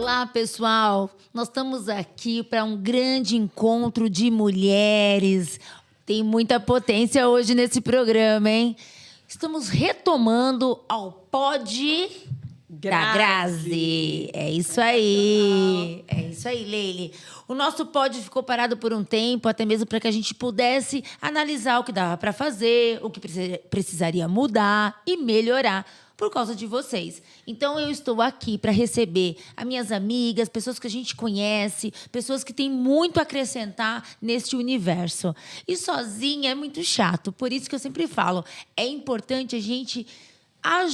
Olá, pessoal! Nós estamos aqui para um grande encontro de mulheres. Tem muita potência hoje nesse programa, hein? Estamos retomando ao Pod da Grazi. É isso aí. É isso aí, Leile. O nosso pod ficou parado por um tempo, até mesmo para que a gente pudesse analisar o que dava para fazer, o que precisaria mudar e melhorar por causa de vocês. Então, eu estou aqui para receber as minhas amigas, pessoas que a gente conhece, pessoas que têm muito a acrescentar neste universo. E sozinha é muito chato, por isso que eu sempre falo, é importante a gente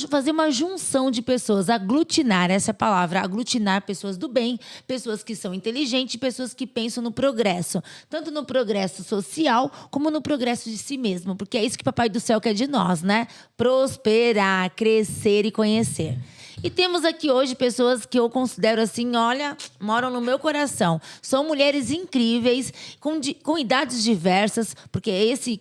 fazer uma junção de pessoas, aglutinar essa palavra, aglutinar pessoas do bem, pessoas que são inteligentes, pessoas que pensam no progresso, tanto no progresso social como no progresso de si mesmo, porque é isso que o Papai do Céu quer de nós, né? Prosperar, crescer e conhecer. E temos aqui hoje pessoas que eu considero assim, olha, moram no meu coração. São mulheres incríveis, com idades diversas, porque esse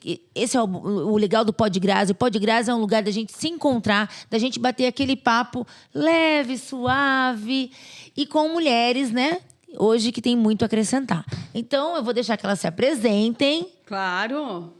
é o legal do Pod Grazi. O Pod Grazi é um lugar da gente se encontrar, da gente bater aquele papo leve, suave e com mulheres, né? Hoje que tem muito a acrescentar. Então, eu vou deixar que elas se apresentem. Claro.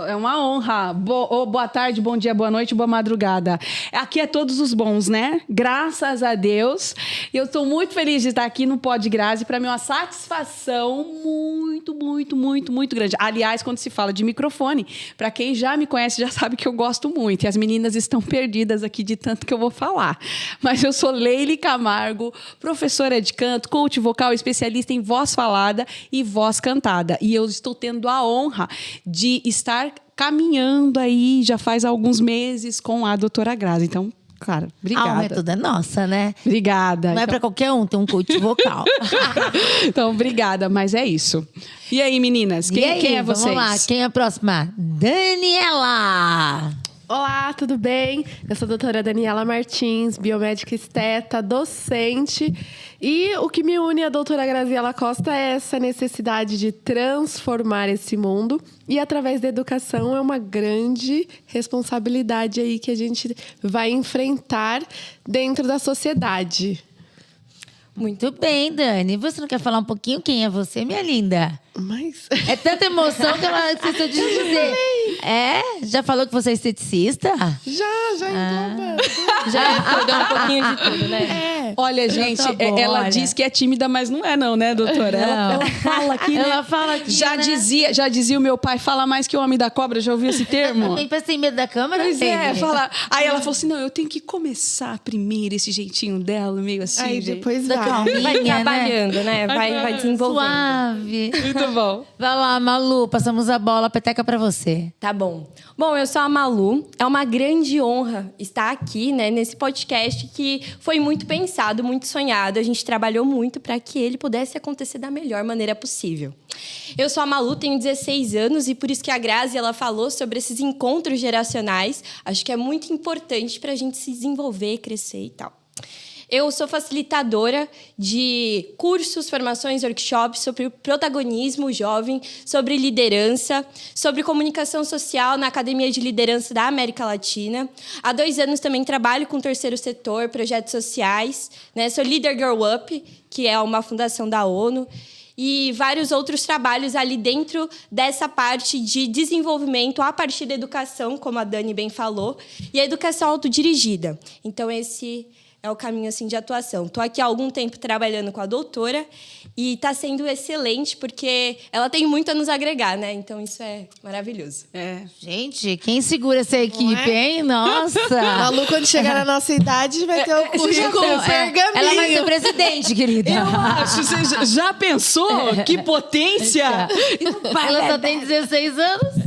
É uma honra. Boa tarde, bom dia, boa noite, boa madrugada. Aqui é todos os bons, né? Graças a Deus. Eu estou muito feliz de estar aqui no Pod Grazi. Para mim é uma satisfação muito grande. Aliás, quando se fala de microfone, para quem já me conhece já sabe que eu gosto muito. E as meninas estão perdidas aqui de tanto que eu vou falar. Mas eu sou Leile Camargo, professora de canto, coach vocal, especialista em voz falada e voz cantada. E eu estou tendo a honra de estar caminhando aí já faz alguns meses com a doutora Grazi. Então, claro, obrigada. A honra toda é nossa, né? Obrigada. Não é para qualquer um ter um coach vocal. Então, obrigada, mas é isso. E aí, meninas? Quem é vocês? Vamos lá, quem é a próxima? Daniela! Olá, tudo bem? Eu sou a doutora Daniela Martins, biomédica esteta, docente. E o que me une à doutora Graziela Costa é essa necessidade de transformar esse mundo. E através da educação é uma grande responsabilidade aí que a gente vai enfrentar dentro da sociedade. Muito bem, Dani. Você não quer falar um pouquinho quem é você, minha linda? Mas... É tanta emoção que ela esqueceu de dizer. É? Já falou que você é esteticista? Já engloba. Já acordou um pouquinho de tudo, né? É. Olha, gente, Tá bom, ela olha. diz que é tímida, mas não é não, né, doutora? Ela fala aqui, né? Ela fala aqui, Já né? dizia o meu pai, fala mais que o homem da cobra. Já ouviu esse termo? Também parece ter medo da câmera? Pois tem, é, né? fala. Aí ela falou assim: não, eu tenho que começar primeiro esse jeitinho dela, meio assim. Aí gente. depois Da vai. calminha, Vai né? trabalhando, né? Vai desenvolvendo. Suave. Muito bom. Vai lá, Malu, passamos a bola, a peteca pra você. Tá bom. Bom, eu sou a Malu. É uma grande honra estar aqui, né, nesse podcast que foi muito pensado, muito sonhado. A gente trabalhou muito para que ele pudesse acontecer da melhor maneira possível. Eu sou a Malu, tenho 16 anos e por isso que a Grazi ela falou sobre esses encontros geracionais. Acho que é muito importante para a gente se desenvolver, crescer e tal. Eu sou facilitadora de cursos, formações, workshops sobre protagonismo jovem, sobre liderança, sobre comunicação social na Academia de Liderança da América Latina. Há 2 anos também trabalho com o terceiro setor, projetos sociais, né? Sou Leader Girl Up, que é uma fundação da ONU, e vários outros trabalhos ali dentro dessa parte de desenvolvimento a partir da educação, como a Dani bem falou, e a educação autodirigida. Então, esse é o caminho assim, de atuação. Estou aqui há algum tempo trabalhando com a doutora e está sendo excelente porque ela tem muito a nos agregar, né? Então, isso é maravilhoso. É. Gente, quem segura essa equipe, hein? Nossa! Malu, quando chegar na nossa idade, vai ter o currículo pergaminho. Ela vai ser presidente, querida. Eu acho, você já pensou? Que potência! Ela só tem 16 anos.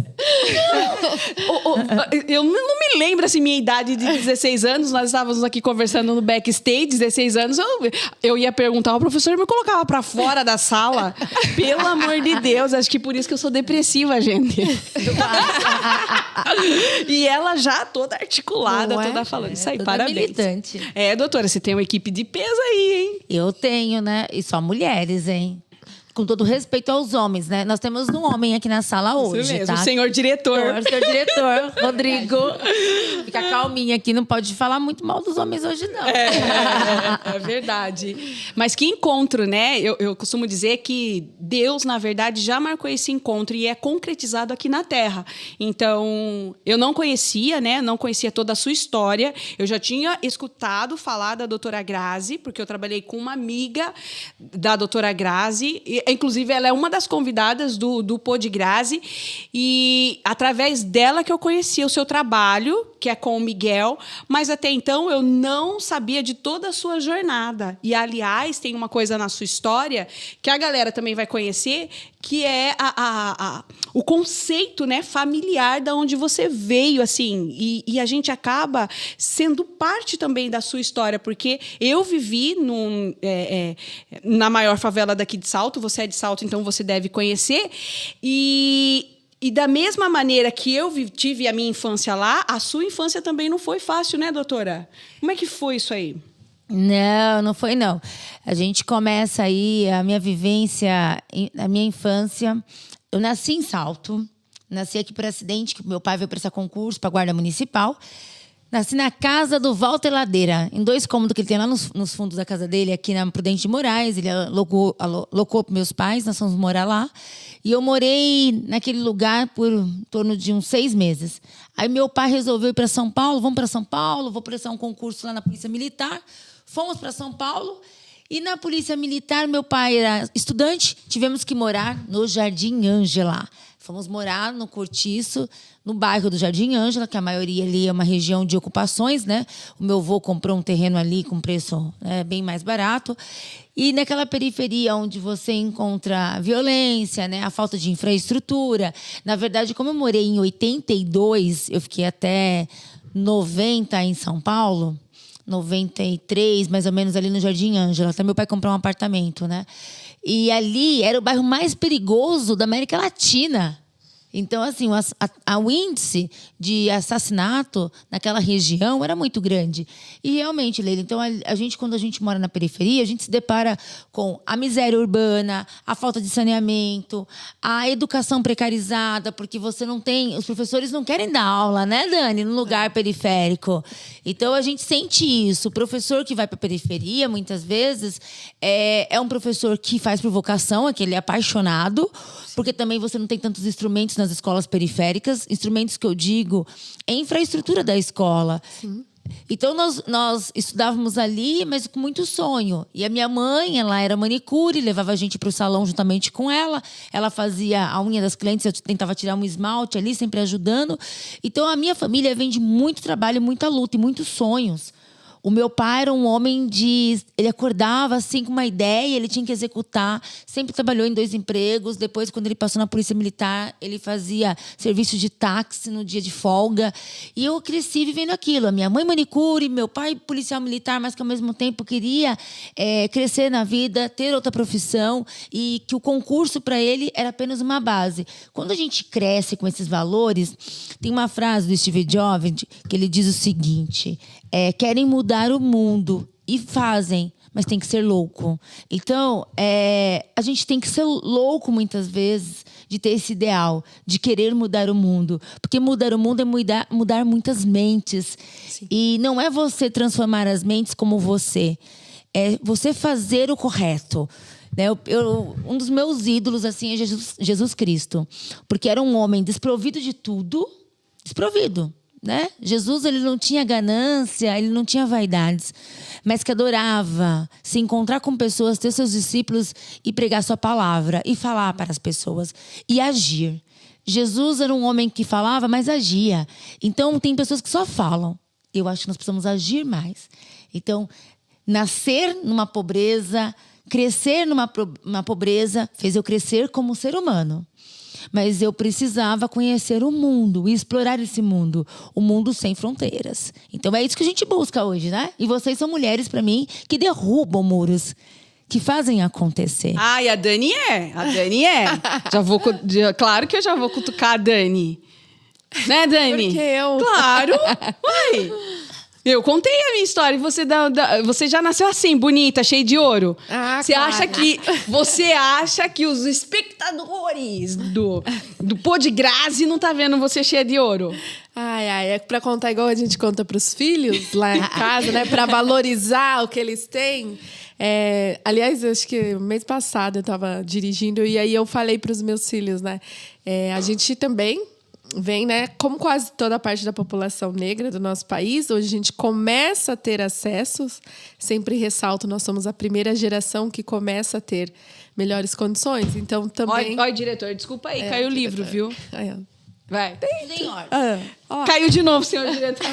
Eu não me lembro assim, minha idade de 16 anos. Nós estávamos aqui conversando no backstage, 16 anos. Eu ia perguntar, o professor me colocava pra fora da sala. Pelo amor de Deus, acho que por isso que eu sou depressiva, gente. E ela já toda articulada, Não é? toda falando. Isso aí, Toda parabéns. militante. É, doutora, você tem uma equipe de peso aí, hein? Eu tenho, né? E só mulheres, hein? com todo respeito aos homens, né? Nós temos um homem aqui na sala hoje, Isso mesmo, tá? o senhor diretor. Senhor diretor, Rodrigo. Fica calminha aqui, não pode falar muito mal dos homens hoje, não. É verdade. Mas que encontro, né? Eu costumo dizer que Deus, na verdade, já marcou esse encontro e é concretizado aqui na Terra. Então, eu não conhecia, né? Não conhecia toda a sua história. Eu já tinha escutado falar da doutora Grazi, porque eu trabalhei com uma amiga da doutora Grazi. Inclusive, ela é uma das convidadas do Pod Grazi. E através dela que eu conheci o seu trabalho, que é com o Miguel. Mas até então eu não sabia de toda a sua jornada. E, aliás, tem uma coisa na sua história que a galera também vai conhecer, que é o conceito, né, familiar da onde você veio, assim. E a gente acaba sendo parte também da sua história, porque eu vivi na maior favela daqui de Salto. Você é de Salto, então você deve conhecer. E da mesma maneira que eu tive a minha infância lá, a sua infância também não foi fácil, né, doutora? Como é que foi isso aí? Não foi, não. A gente começa aí, a minha vivência, a minha infância. Eu nasci em Salto, nasci aqui por acidente, que meu pai veio prestar concurso para a Guarda Municipal. Nasci na casa do Walter Ladeira, em 2 cômodos que ele tem lá nos fundos da casa dele, aqui na Prudente de Moraes. Ele alocou para meus pais, nós fomos morar lá. E eu morei naquele lugar por em torno de uns 6 meses. Aí meu pai resolveu ir para São Paulo. Vamos para São Paulo, vou prestar um concurso lá na Polícia Militar. Fomos para São Paulo. E na Polícia Militar, meu pai era estudante. Tivemos que morar no Jardim Ângela. Fomos morar no Cortiço, no bairro do Jardim Ângela, que a maioria ali é uma região de ocupações, né? O meu avô comprou um terreno ali com preço bem mais barato. E naquela periferia onde você encontra violência, né? A falta de infraestrutura. Na verdade, como eu morei em 82, eu fiquei até 90 em São Paulo, 93, mais ou menos, ali no Jardim Ângela. Até meu pai comprou um apartamento, né? E ali era o bairro mais perigoso da América Latina. Então, assim, o índice de assassinato naquela região era muito grande. E realmente, Leila, então quando a gente mora na periferia, a gente se depara com a miséria urbana, a falta de saneamento, a educação precarizada, porque você não tem... Os professores não querem dar aula, né, Dani? Num lugar periférico. Então, a gente sente isso. O professor que vai para a periferia, muitas vezes, é um professor que faz por vocação, aquele apaixonado, porque também você não tem tantos instrumentos nas escolas periféricas. Instrumentos que eu digo é a infraestrutura da escola. Sim. Então, nós estudávamos ali, mas com muito sonho. E a minha mãe, ela era manicure, levava a gente para o salão juntamente com ela. Ela fazia a unha das clientes, eu tentava tirar um esmalte ali, sempre ajudando. Então, a minha família vem de muito trabalho, muita luta e muitos sonhos. O meu pai era um homem ele acordava assim com uma ideia, ele tinha que executar. Sempre trabalhou em 2 empregos. Depois, quando ele passou na Polícia Militar, ele fazia serviço de táxi no dia de folga. E eu cresci vivendo aquilo. A minha mãe manicure, meu pai policial militar, mas que ao mesmo tempo queria crescer na vida, ter outra profissão. E que o concurso para ele era apenas uma base. Quando a gente cresce com esses valores, tem uma frase do Steve Jobs que ele diz o seguinte... querem mudar o mundo e fazem, mas tem que ser louco. Então, a gente tem que ser louco muitas vezes de ter esse ideal, de querer mudar o mundo. Porque mudar o mundo é mudar muitas mentes. Sim. E não é você transformar as mentes como você. É você fazer o correto. Um dos meus ídolos assim, é Jesus Cristo. Porque era um homem desprovido de tudo. Desprovido. Né? Jesus, ele não tinha ganância, ele não tinha vaidades, mas que adorava se encontrar com pessoas, ter seus discípulos e pregar sua palavra e falar para as pessoas e agir. Jesus era um homem que falava, mas agia. Então, tem pessoas que só falam. Eu acho que nós precisamos agir mais. Então, nascer numa pobreza, crescer numa pobreza, fez eu crescer como ser humano. Mas eu precisava conhecer o mundo e explorar esse mundo. O mundo sem fronteiras. Então é isso que a gente busca hoje, né? E vocês são mulheres, para mim, que derrubam muros. Que fazem acontecer. Ai, a Dani é. Claro que eu já vou cutucar a Dani. Né, Dani? Porque eu... Claro. Uai. Eu contei a minha história e você já nasceu assim, bonita, cheia de ouro. Ah, Você claro. acha que os espectadores do Pô de Grazi não tá vendo você cheia de ouro? É pra contar igual a gente conta pros filhos lá em casa, né? Pra valorizar o que eles têm. Aliás, eu acho que mês passado eu tava dirigindo e aí eu falei pros meus filhos, né? A gente também vem, né? Como quase toda a parte da população negra do nosso país, hoje a gente começa a ter acessos. Sempre ressalto, nós somos a primeira geração que começa a ter melhores condições. Então, também... Olha, diretor, desculpa aí, caiu o livro, viu? Aí, ó. Vai. Senhor. Caiu de novo, senhor diretor.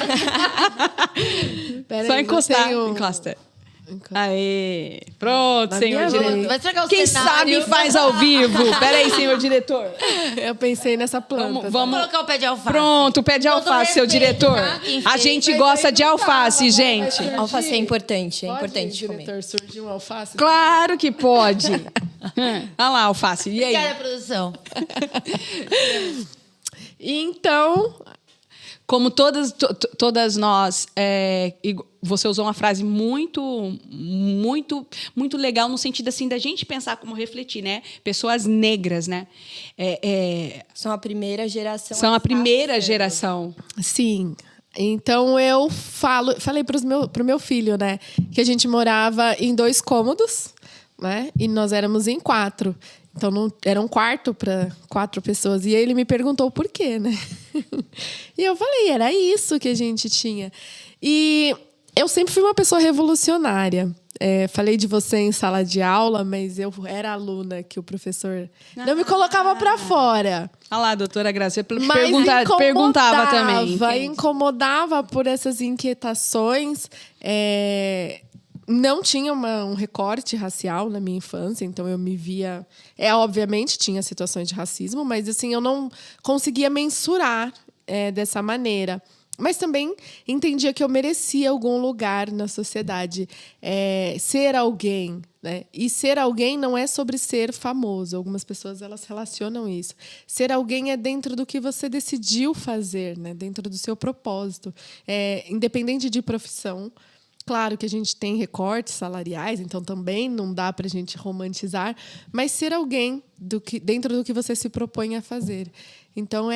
Pera Só aí, encostar. eu tenho- Encosta. Aê. Pronto, Na senhor minha diretor. vez. Vai estragar o Quem cenário. sabe faz ao vivo. Pera aí, senhor diretor. Eu pensei nessa planta. Vamos- Vamos colocar o pé de alface. Pronto, pé de Com todo alface, seu respeito, diretor. tá? Quem A fez, gente mas gosta aí de não alface, tava, gente. mas- Alface é importante Pode, comer. diretor, surgiu um alface? Claro que pode. Olha lá, alface. E aí? Obrigada, produção. Então, Como todas nós, você usou uma frase muito legal no sentido assim da gente pensar como refletir, né? Pessoas negras, né? São a primeira geração. São a primeira passando. geração. sim. Então eu falei pro meu filho, né, que a gente morava em 2 cômodos, né? E nós éramos em 4. Então não era um quarto para 4 pessoas. E aí ele me perguntou por quê, né? E eu falei, era isso que a gente tinha. E eu sempre fui uma pessoa revolucionária. Falei de você em sala de aula, mas eu era aluna que o professor não me colocava para fora. Olha lá, doutora Graça, Mas perguntava também. Incomodava por essas inquietações. Não tinha um recorte racial na minha infância, então eu me via... obviamente, tinha situações de racismo, mas assim, eu não conseguia mensurar dessa maneira. Mas também entendia que eu merecia algum lugar na sociedade. Ser alguém, né? E ser alguém não é sobre ser famoso. Algumas pessoas elas relacionam isso. Ser alguém é dentro do que você decidiu fazer, né? Dentro do seu propósito. Independente de profissão. Claro que a gente tem recortes salariais, então também não dá para a gente romantizar, mas ser alguém dentro do que você se propõe a fazer. Então,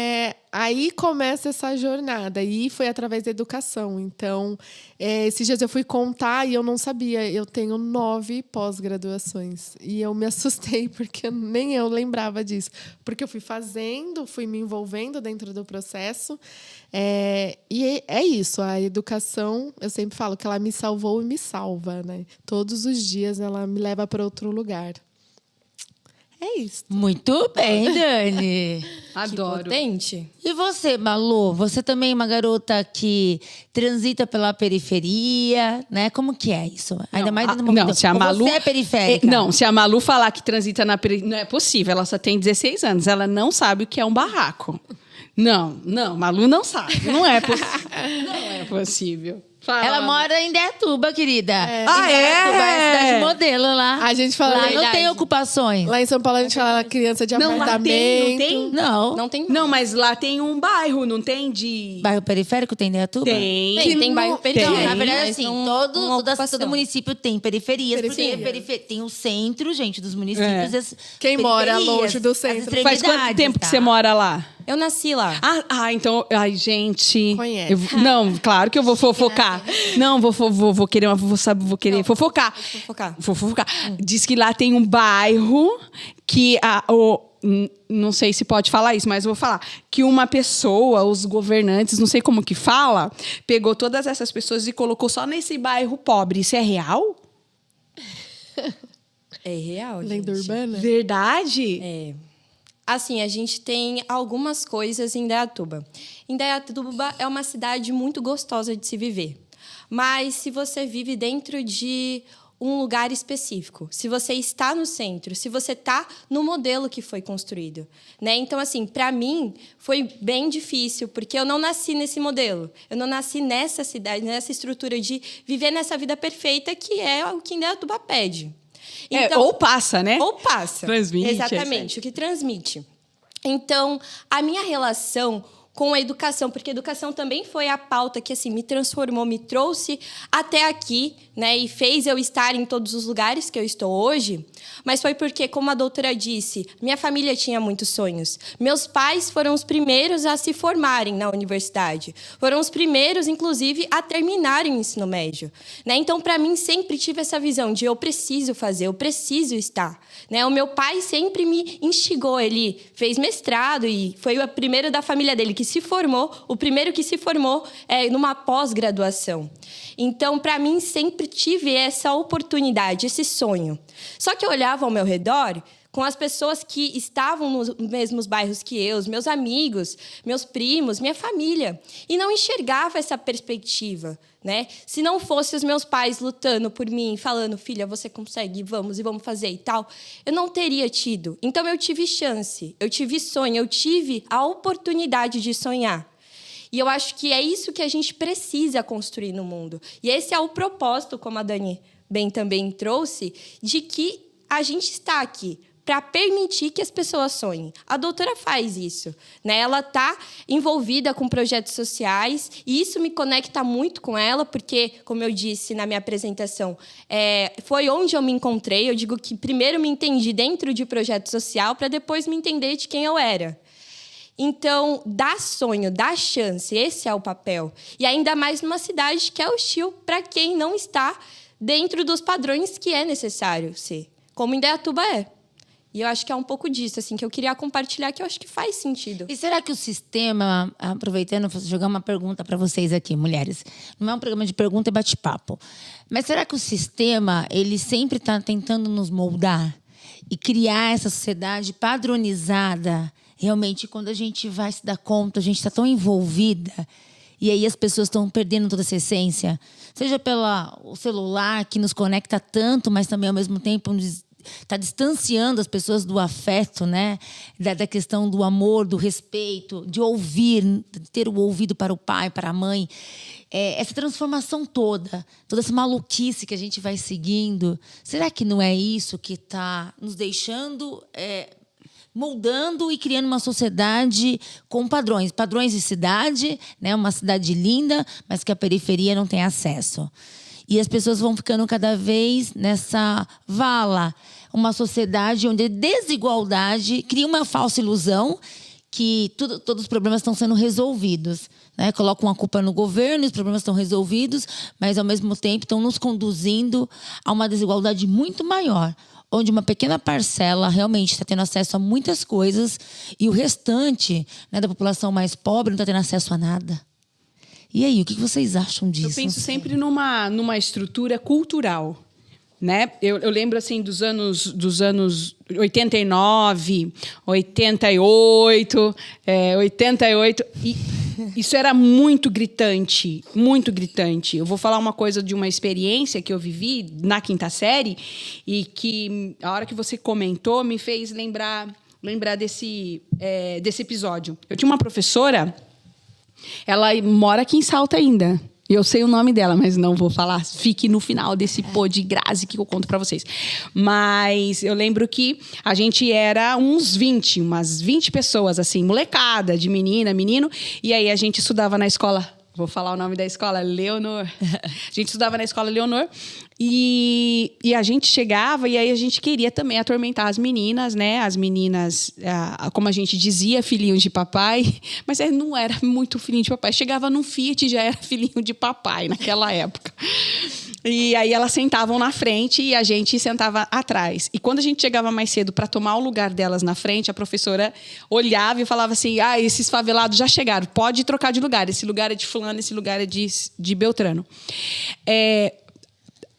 aí começa essa jornada, e foi através da educação. Então, esses dias eu fui contar e eu não sabia, eu tenho 9 pós-graduações. E eu me assustei, porque nem eu lembrava disso. Porque eu fui me envolvendo dentro do processo. E é isso, a educação, eu sempre falo que ela me salvou e me salva, né? Todos os dias ela me leva para outro lugar. É isso. Muito bem, Dani. Adoro. Que potente. E você, Malu? Você também é uma garota que transita pela periferia, né? Como que é isso? Ainda mais no momento. Não, se a Malu, Você é periférica. Não, se a Malu falar que transita na periferia, não é possível. Ela só tem 16 anos. Ela não sabe o que é um barraco. Não, Malu não sabe. Não é possível. Não é possível. Fala. Ela mora em Indaiatuba, querida. Ah, é? Indaiatuba é a cidade modelo lá. A gente fala lá a não verdade. tem ocupações. Lá em São Paulo a gente fala criança de Não, lá apartamento. tem, não tem? Não. Não tem. Não, mas lá tem um bairro, não tem de... Bairro periférico tem Indaiatuba? Tem. Tem bairro periférico. Não, na verdade, mas assim, não- todo não ocupação. município tem periferias, Periferia. porque tem o centro, gente, dos municípios. as Quem mora periferias, longe do as centro. Faz quanto extremidades, tempo que tá? você mora lá? Eu nasci lá. Então... Ai, gente... Conhece. Não, claro que eu vou fofocar. Não, vou querer fofocar. Fofocar. Vou fofocar. Diz que lá tem um bairro que... não sei se pode falar isso, mas eu vou falar. Que uma pessoa, os governantes, não sei como que fala, pegou todas essas pessoas e colocou só nesse bairro pobre. Isso é real? É real, gente. Lenda urbana? Verdade? É. Assim, a gente tem algumas coisas em Indaiatuba. Indaiatuba é uma cidade muito gostosa de se viver. Mas se você vive dentro de um lugar específico, se você está no centro, se você está no modelo que foi construído, né? Então, assim, para mim foi bem difícil, porque eu não nasci nesse modelo. Eu não nasci nessa cidade, nessa estrutura de viver nessa vida perfeita que é o que Indaiatuba pede. Ou passa, né? Ou passa. Transmite. Exatamente, o que transmite. Então, a minha relação com a educação, porque a educação também foi a pauta que assim me transformou, me trouxe até aqui, né, e fez eu estar em todos os lugares que eu estou hoje. Mas foi porque, como a doutora disse, minha família tinha muitos sonhos. Meus pais foram os primeiros a se formarem na universidade. Foram os primeiros, inclusive, a terminarem o ensino médio, né? Então, para mim, sempre tive essa visão de eu preciso fazer, eu preciso estar, né? O meu pai sempre me instigou, ele fez mestrado e foi o primeiro da família dele que se formou, o primeiro que se formou numa pós-graduação. Então, para mim, sempre tive essa oportunidade, esse sonho. Só que eu olhava ao meu redor com as pessoas que estavam nos mesmos bairros que eu, os meus amigos, meus primos, minha família, e não enxergava essa perspectiva, né? Se não fosse os meus pais lutando por mim, falando, filha, você consegue, vamos fazer e tal, eu não teria tido. Então, eu tive chance, eu tive sonho, eu tive a oportunidade de sonhar. E eu acho que é isso que a gente precisa construir no mundo. E esse é o propósito, como a Dani bem também trouxe, de que a gente está aqui para permitir que as pessoas sonhem. A doutora faz isso, né? Ela está envolvida com projetos sociais e isso me conecta muito com ela, porque, como eu disse na minha apresentação, foi onde eu me encontrei. Eu digo que primeiro me entendi dentro de projeto social para depois me entender de quem eu era. Então, dá sonho, dá chance, esse é o papel. E ainda mais numa cidade que é hostil para quem não está dentro dos padrões que é necessário ser, como Indaiatuba é. E eu acho que é um pouco disso, assim, que eu queria compartilhar, que eu acho que faz sentido. E será que o sistema, aproveitando, vou jogar uma pergunta para vocês aqui, mulheres. Não é um programa de pergunta e bate-papo. Mas será que o sistema, ele sempre está tentando nos moldar e criar essa sociedade padronizada? Realmente, quando a gente vai se dar conta, a gente está tão envolvida e aí as pessoas estão perdendo toda essa essência. Seja pelo celular, que nos conecta tanto, mas também, ao mesmo tempo, está distanciando as pessoas do afeto, né? Da questão do amor, do respeito, de ouvir, de ter o ouvido para o pai, para a mãe. Essa transformação toda essa maluquice que a gente vai seguindo, será que não é isso que está nos deixando... moldando e criando uma sociedade com padrões de cidade, né? Uma cidade linda, mas que a periferia não tem acesso. E as pessoas vão ficando cada vez nessa vala, uma sociedade onde a desigualdade cria uma falsa ilusão que todos os problemas estão sendo resolvidos, né? Colocam a culpa no governo, os problemas estão resolvidos, mas ao mesmo tempo estão nos conduzindo a uma desigualdade muito maior, onde uma pequena parcela realmente está tendo acesso a muitas coisas e o restante, né, da população mais pobre não está tendo acesso a nada. E aí, o que vocês acham disso? Eu penso sempre numa estrutura cultural, né? Eu lembro assim dos anos 89, 88, 88 e isso era muito gritante, muito gritante. Eu vou falar uma coisa de uma experiência que eu vivi na quinta série e que a hora que você comentou me fez lembrar desse episódio. Eu tinha uma professora, ela mora aqui em Salta ainda. Eu sei o nome dela, mas não vou falar. Fique no final desse pô de Grazi que eu conto pra vocês. Mas eu lembro que a gente era umas 20 pessoas, assim, molecada, de menina, menino. E aí a gente estudava na escola... Vou falar o nome da escola, Leonor. A gente estudava na escola Leonor e a gente chegava e aí a gente queria também atormentar as meninas, né? As meninas, como a gente dizia, filhinhos de papai, mas não era muito filhinho de papai. Chegava num Fiat e já era filhinho de papai naquela época. E aí elas sentavam na frente e a gente sentava atrás. E quando a gente chegava mais cedo para tomar o lugar delas na frente, a professora olhava e falava assim: esses favelados já chegaram, pode trocar de lugar. Esse lugar é de fulano, esse lugar é de Beltrano.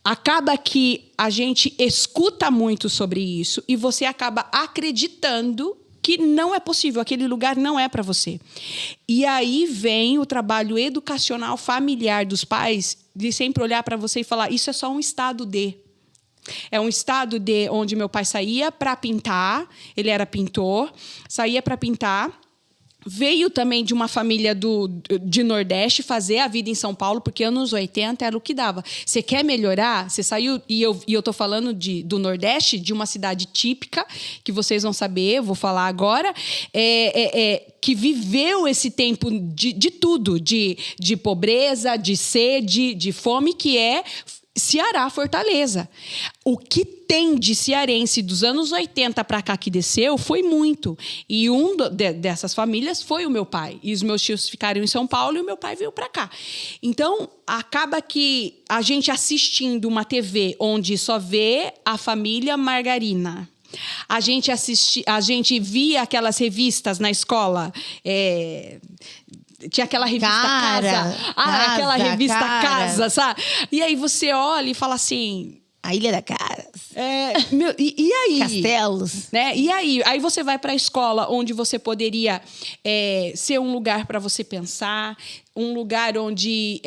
Acaba que a gente escuta muito sobre isso e você acaba acreditando que não é possível, aquele lugar não é para você. E aí vem o trabalho educacional familiar dos pais de sempre olhar para você e falar: isso é só um estado de. É um estado de onde meu pai saía para pintar, ele era pintor, saía para pintar, veio também de uma família de Nordeste fazer a vida em São Paulo, porque anos 80 era o que dava. Você quer melhorar? Você saiu... E eu tô falando do Nordeste, de uma cidade típica, que vocês vão saber, eu vou falar agora, que viveu esse tempo de tudo, de pobreza, de sede, de fome, que é Ceará, Fortaleza. O que tem de cearense dos anos 80 para cá que desceu foi muito. E dessas famílias foi o meu pai. E os meus tios ficaram em São Paulo e o meu pai veio para cá. Então, acaba que a gente assistindo uma TV onde só vê a família Margarina. A gente via aquelas revistas na escola. Tinha aquela revista Casa. Aquela revista Casa, sabe? E aí você olha e fala assim... A Ilha da Caras. E aí? Castelos. Né? E aí? Aí você vai para a escola onde você poderia ser um lugar para você pensar, um lugar onde...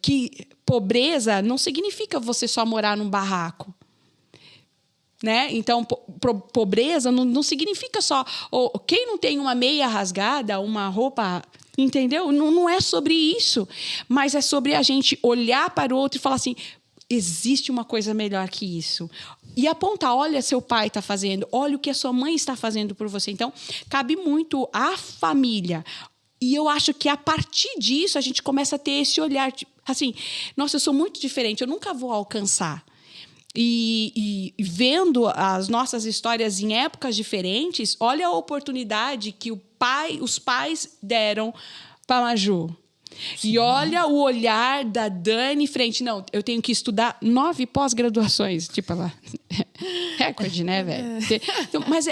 que pobreza não significa você só morar num barraco. Né? Então, pobreza não significa só... quem não tem uma meia rasgada, uma roupa... Entendeu? Não é sobre isso. Mas é sobre a gente olhar para o outro e falar assim... Existe uma coisa melhor que isso. E apontar, olha, seu pai está fazendo, olha o que a sua mãe está fazendo por você. Então, cabe muito à família. E eu acho que a partir disso a gente começa a ter esse olhar, assim, nossa, eu sou muito diferente, eu nunca vou alcançar. E vendo as nossas histórias em épocas diferentes, olha a oportunidade que os pais deram para Maju. Sim. E olha o olhar da Dani frente. Não, eu tenho que estudar 9 pós-graduações. Tipo, ela... recorde, né, velho? Então, mas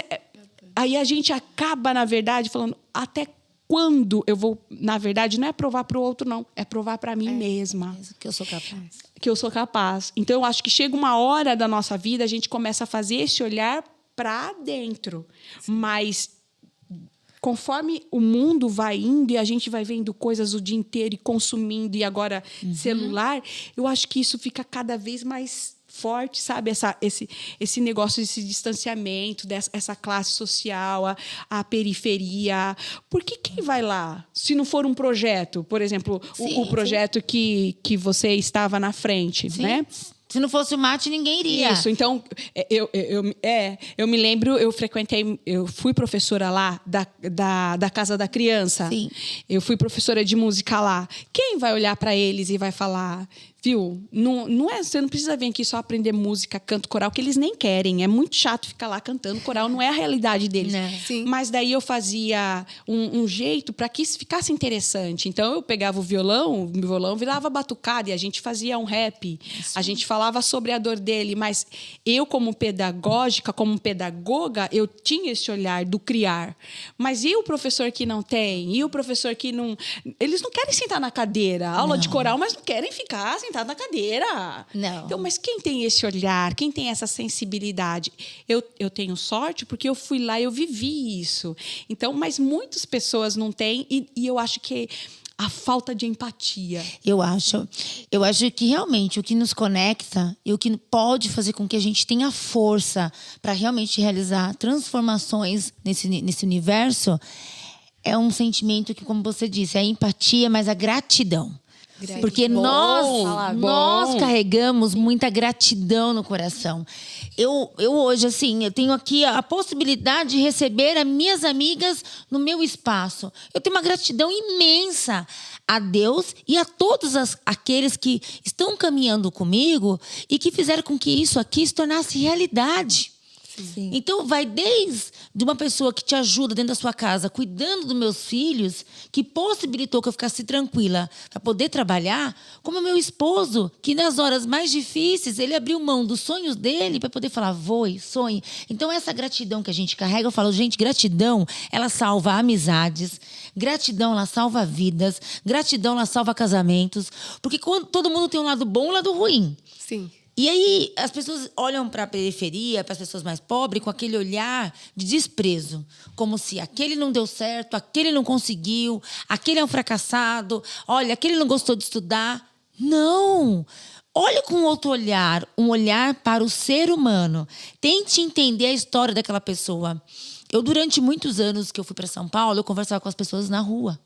aí a gente acaba, na verdade, falando até quando eu vou... Na verdade, não é provar para o outro, não. É provar para mim mesma. Que eu sou capaz. Que eu sou capaz. Então, eu acho que chega uma hora da nossa vida, a gente começa a fazer esse olhar para dentro. Sim. Mas... conforme o mundo vai indo e a gente vai vendo coisas o dia inteiro e consumindo, e agora celular, eu acho que isso fica cada vez mais forte, sabe? Esse negócio, esse distanciamento, essa classe social, a periferia. Porque quem vai lá? Se não for um projeto, por exemplo, o projeto que você estava na frente, né? Se não fosse o mate, ninguém iria. Isso, então, eu me lembro, eu fui professora lá da Casa da Criança. Sim. Eu fui professora de música lá. Quem vai olhar para eles e vai falar... Viu? Você não precisa vir aqui só aprender música, canto coral, que eles nem querem. É muito chato ficar lá cantando coral, não é a realidade deles. Sim. Mas daí eu fazia um jeito para que isso ficasse interessante. Então eu pegava o violão virava batucada e a gente fazia um rap. Isso. A gente falava sobre a dor dele, mas eu, como pedagógica, como pedagoga, eu tinha esse olhar do criar. Mas e o professor que não tem? E o professor que não... Eles não querem sentar na cadeira, aula de coral, mas não querem ficar sentado na cadeira. Não. Então, mas quem tem esse olhar? Quem tem essa sensibilidade? Eu tenho sorte porque eu fui lá e eu vivi isso. Então, mas muitas pessoas não têm e eu acho que a falta de empatia. Eu acho que realmente o que nos conecta e o que pode fazer com que a gente tenha força para realmente realizar transformações nesse universo é um sentimento que, como você disse, é a empatia, mas a gratidão. Porque nós carregamos muita gratidão no coração. Eu hoje, assim, eu tenho aqui a possibilidade de receber as minhas amigas no meu espaço. Eu tenho uma gratidão imensa a Deus e a todos aqueles que estão caminhando comigo e que fizeram com que isso aqui se tornasse realidade. Sim. Então, vai desde uma pessoa que te ajuda dentro da sua casa, cuidando dos meus filhos, que possibilitou que eu ficasse tranquila para poder trabalhar, como o meu esposo, que nas horas mais difíceis, ele abriu mão dos sonhos dele para poder falar, voe, sonhe. Então, essa gratidão que a gente carrega, eu falo, gente, gratidão, ela salva amizades, gratidão, ela salva vidas, gratidão, ela salva casamentos, porque quando todo mundo tem um lado bom e um lado ruim. Sim. E aí as pessoas olham para a periferia, para as pessoas mais pobres, com aquele olhar de desprezo. Como se aquele não deu certo, aquele não conseguiu, aquele é um fracassado, olha, aquele não gostou de estudar. Não! Olhe com outro olhar, um olhar para o ser humano. Tente entender a história daquela pessoa. durante muitos anos que eu fui para São Paulo, eu conversava com as pessoas na rua.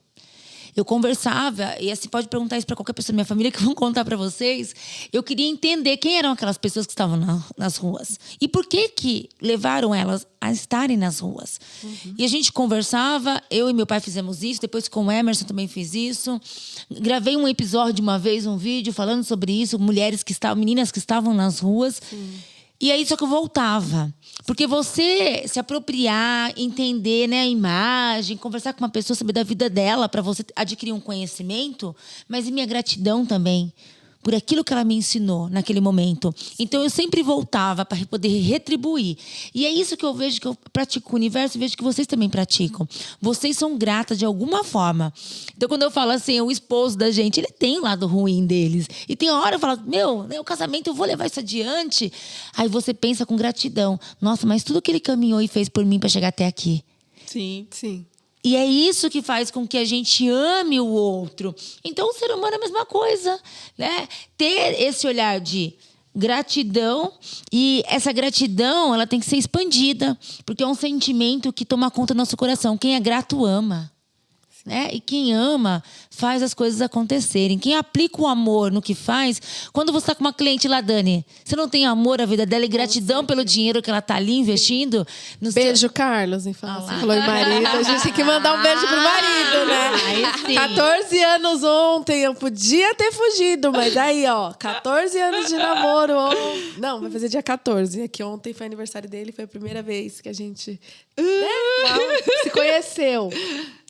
Eu conversava, e assim, pode perguntar isso para qualquer pessoa da minha família que vão contar para vocês. Eu queria entender quem eram aquelas pessoas que estavam nas ruas. E por que levaram elas a estarem nas ruas. E a gente conversava, eu e meu pai fizemos isso, depois com o Emerson também fiz isso. Gravei um episódio uma vez, um vídeo falando sobre isso, meninas que estavam nas ruas. E aí só que eu voltava. Porque você se apropriar, entender, né, a imagem, conversar com uma pessoa, saber da vida dela, para você adquirir um conhecimento, mas e minha gratidão também por aquilo que ela me ensinou naquele momento. Então eu sempre voltava para poder retribuir. E é isso que eu vejo, que eu pratico o universo e vejo que vocês também praticam. Vocês são gratas de alguma forma. Então quando eu falo assim, o esposo da gente, ele tem o lado ruim deles. E tem hora eu falo, o casamento, eu vou levar isso adiante. Aí você pensa com gratidão. Nossa, mas tudo que ele caminhou e fez por mim para chegar até aqui. Sim. E é isso que faz com que a gente ame o outro. Então, o ser humano é a mesma coisa, né? Ter esse olhar de gratidão. E essa gratidão, ela tem que ser expandida. Porque é um sentimento que toma conta do nosso coração. Quem é grato, ama. Né? E quem ama, faz as coisas acontecerem. Quem aplica o amor no que faz... Quando você está com uma cliente lá, Dani, você não tem amor à vida dela e gratidão pelo dinheiro que ela está ali investindo? Beijo, Carlos. Você falou em marido. A gente tem que mandar um beijo pro marido, né? Aí sim. 14 anos ontem. Eu podia ter fugido, mas aí, 14 anos de namoro. Não, vai fazer dia 14. Aqui ontem foi aniversário dele. Foi a primeira vez que a gente se conheceu.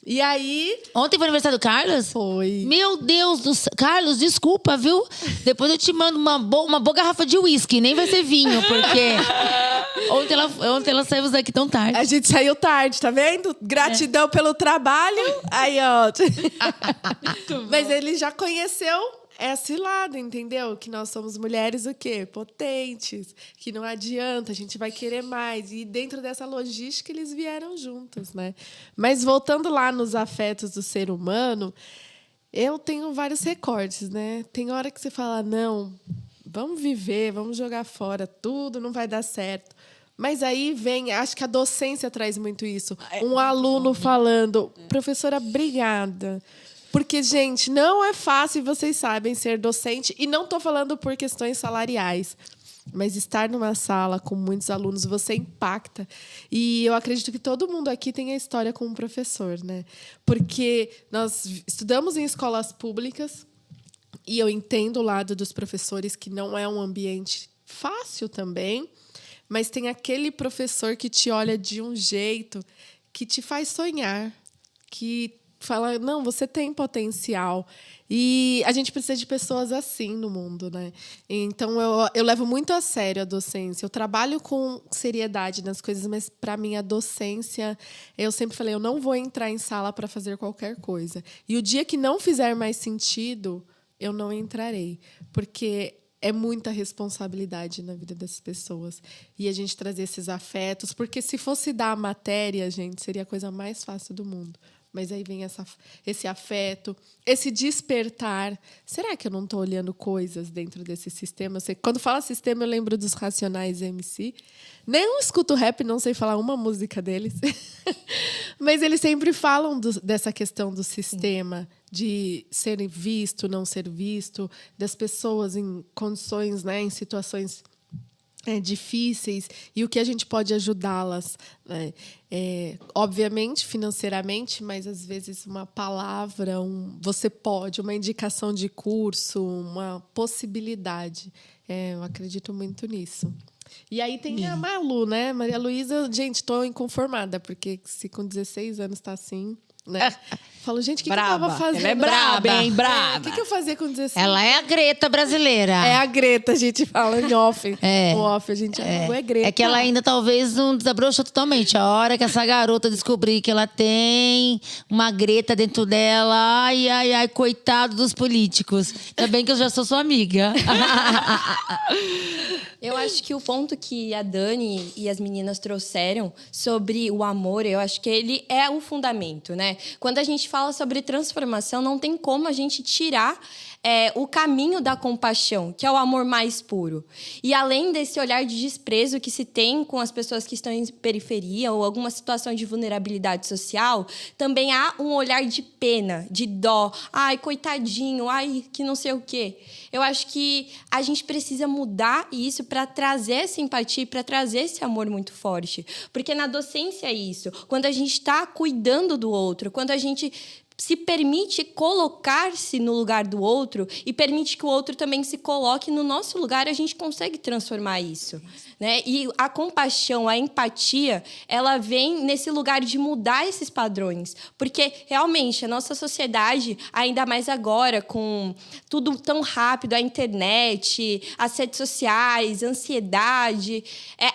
E aí... Ontem foi aniversário do Carlos? Foi. Meu Deus do céu. Carlos, desculpa, viu? Depois eu te mando uma boa garrafa de uísque. Nem vai ser vinho, porque... Ontem ela saiu daqui tão tarde. A gente saiu tarde, tá vendo? Gratidão pelo trabalho. Aí, Mas ele já conheceu esse lado, entendeu? Que nós somos mulheres o quê? Potentes. Que não adianta, a gente vai querer mais. E dentro dessa logística, eles vieram juntos, né? Mas voltando lá nos afetos do ser humano, eu tenho vários recortes, né? Tem hora que você fala, não, vamos viver, vamos jogar fora tudo, não vai dar certo. Mas aí vem, acho que a docência traz muito isso. Um aluno falando, professora, obrigada. Porque, gente, não é fácil, vocês sabem, ser docente. E não estou falando por questões salariais. Mas estar numa sala com muitos alunos, você impacta. E eu acredito que todo mundo aqui tem a história com um professor, né? Porque nós estudamos em escolas públicas. E eu entendo o lado dos professores, que não é um ambiente fácil também. Mas tem aquele professor que te olha de um jeito que te faz sonhar. Que fala, não, você tem potencial. E a gente precisa de pessoas assim no mundo, né? Então, eu levo muito a sério a docência. Eu trabalho com seriedade nas coisas, mas, para mim, a docência... Eu sempre falei, eu não vou entrar em sala para fazer qualquer coisa. E o dia que não fizer mais sentido, eu não entrarei. Porque é muita responsabilidade na vida das pessoas. E a gente trazer esses afetos. Porque se fosse dar a matéria, gente, seria a coisa mais fácil do mundo. Mas aí vem esse afeto, esse despertar. Será que eu não estou olhando coisas dentro desse sistema? Quando fala sistema, eu lembro dos Racionais MC. Nem escuto rap, não sei falar uma música deles. Mas eles sempre falam dessa questão do sistema, de ser visto, não ser visto, das pessoas em condições, né, em situações difíceis e o que a gente pode ajudá-las, né? Obviamente financeiramente, mas às vezes uma palavra, você pode, uma indicação de curso, uma possibilidade. Eu acredito muito nisso. E aí tem a Malu, né? Maria Luísa, gente, estou inconformada, porque se com 16 anos está assim, né? Falo, gente, o que eu tava fazendo? Ela é braba, hein? O que eu fazia com 16? Ela é a Greta brasileira. É a Greta, a gente fala em off. No off, a gente é Greta. É que ela ainda talvez não desabrochou totalmente. A hora que essa garota descobrir que ela tem uma Greta dentro dela, ai, coitado dos políticos. Ainda bem que eu já sou sua amiga. Eu acho que o ponto que a Dani e as meninas trouxeram sobre o amor, eu acho que ele é o fundamento, né? Quando a gente fala sobre transformação, não tem como a gente tirar o caminho da compaixão, que é o amor mais puro. E além desse olhar de desprezo que se tem com as pessoas que estão em periferia ou alguma situação de vulnerabilidade social, também há um olhar de pena, de dó. Ai, coitadinho, ai, que não sei o quê. Eu acho que a gente precisa mudar isso para trazer essa empatia, para trazer esse amor muito forte. Porque na docência é isso. Quando a gente está cuidando do outro, quando a gente se permite colocar-se no lugar do outro e permite que o outro também se coloque no nosso lugar, a gente consegue transformar isso, né? E a compaixão, a empatia, ela vem nesse lugar de mudar esses padrões. Porque, realmente, a nossa sociedade, ainda mais agora, com tudo tão rápido, a internet, as redes sociais, a ansiedade,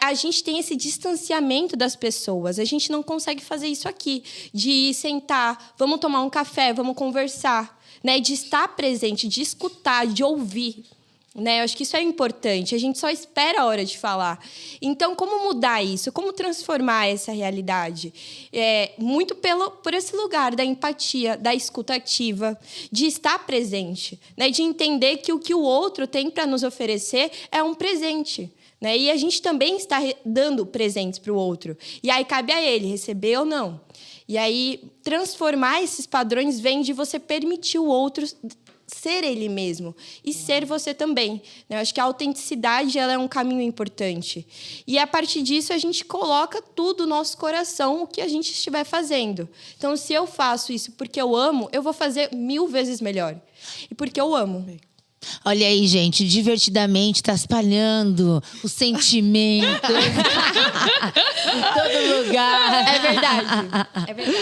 a gente tem esse distanciamento das pessoas. A gente não consegue fazer isso aqui, de sentar, vamos tomar um café, vamos conversar, né? De estar presente, de escutar, de ouvir, né? Eu acho que isso é importante. A gente só espera a hora de falar. Então, como mudar isso? Como transformar essa realidade? Muito por esse lugar da empatia, da escuta ativa, de estar presente, né? De entender que o que o outro tem para nos oferecer é um presente, né? E a gente também está dando presentes para o outro. E aí cabe a ele receber ou não. E aí, transformar esses padrões vem de você permitir o outro ser ele mesmo e ser você também. Eu acho que a autenticidade ela é um caminho importante. E, a partir disso, a gente coloca tudo no nosso coração, o que a gente estiver fazendo. Então, se eu faço isso porque eu amo, eu vou fazer 1000 vezes melhor. E porque eu amo. Olha aí, gente, divertidamente tá espalhando o sentimento em todo lugar. É verdade. É verdade.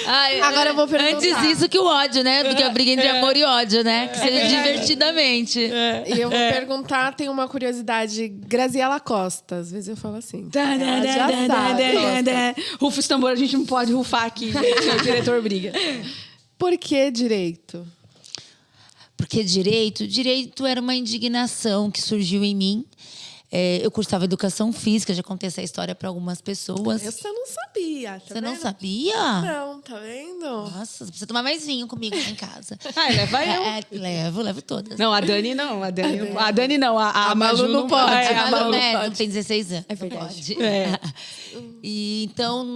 Ai, Agora eu vou perguntar. Antes isso que o ódio, né? Porque a briga entre amor e ódio, né? Que seja divertidamente. E eu vou perguntar, tem uma curiosidade. Graziela Costa, às vezes eu falo assim. Ela já sabe. Rufa os tambores, a gente não pode rufar aqui, gente. O diretor briga. Por que direito? Porque direito era uma indignação que surgiu em mim. Eu cursava educação física, já contei essa história para algumas pessoas. Essa eu não sabia. Tá Você não vendo? sabia? Não, tá vendo? Nossa, você precisa tomar mais vinho comigo lá em casa. Leva eu. Levo todas. Não, a Dani não. A Dani não. A Malu não pode. A Malu, né? pode. Não tem 16 anos. É verdade. Pode. E então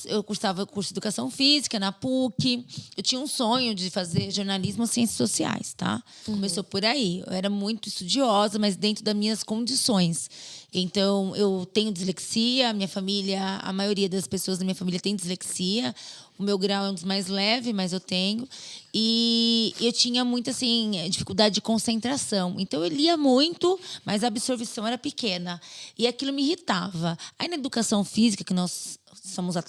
eu cursava curso de educação física na PUC. Eu tinha um sonho de fazer jornalismo e ciências sociais, tá? Começou por aí. Eu era muito estudiosa, mas dentro das minhas condições. Então, eu tenho dislexia, minha família, a maioria das pessoas da minha família tem dislexia. O meu grau é um dos mais leves, mas eu tenho. E eu tinha muita, assim, dificuldade de concentração. Então, eu lia muito, mas a absorção era pequena. E aquilo me irritava. Aí, na educação física, que nós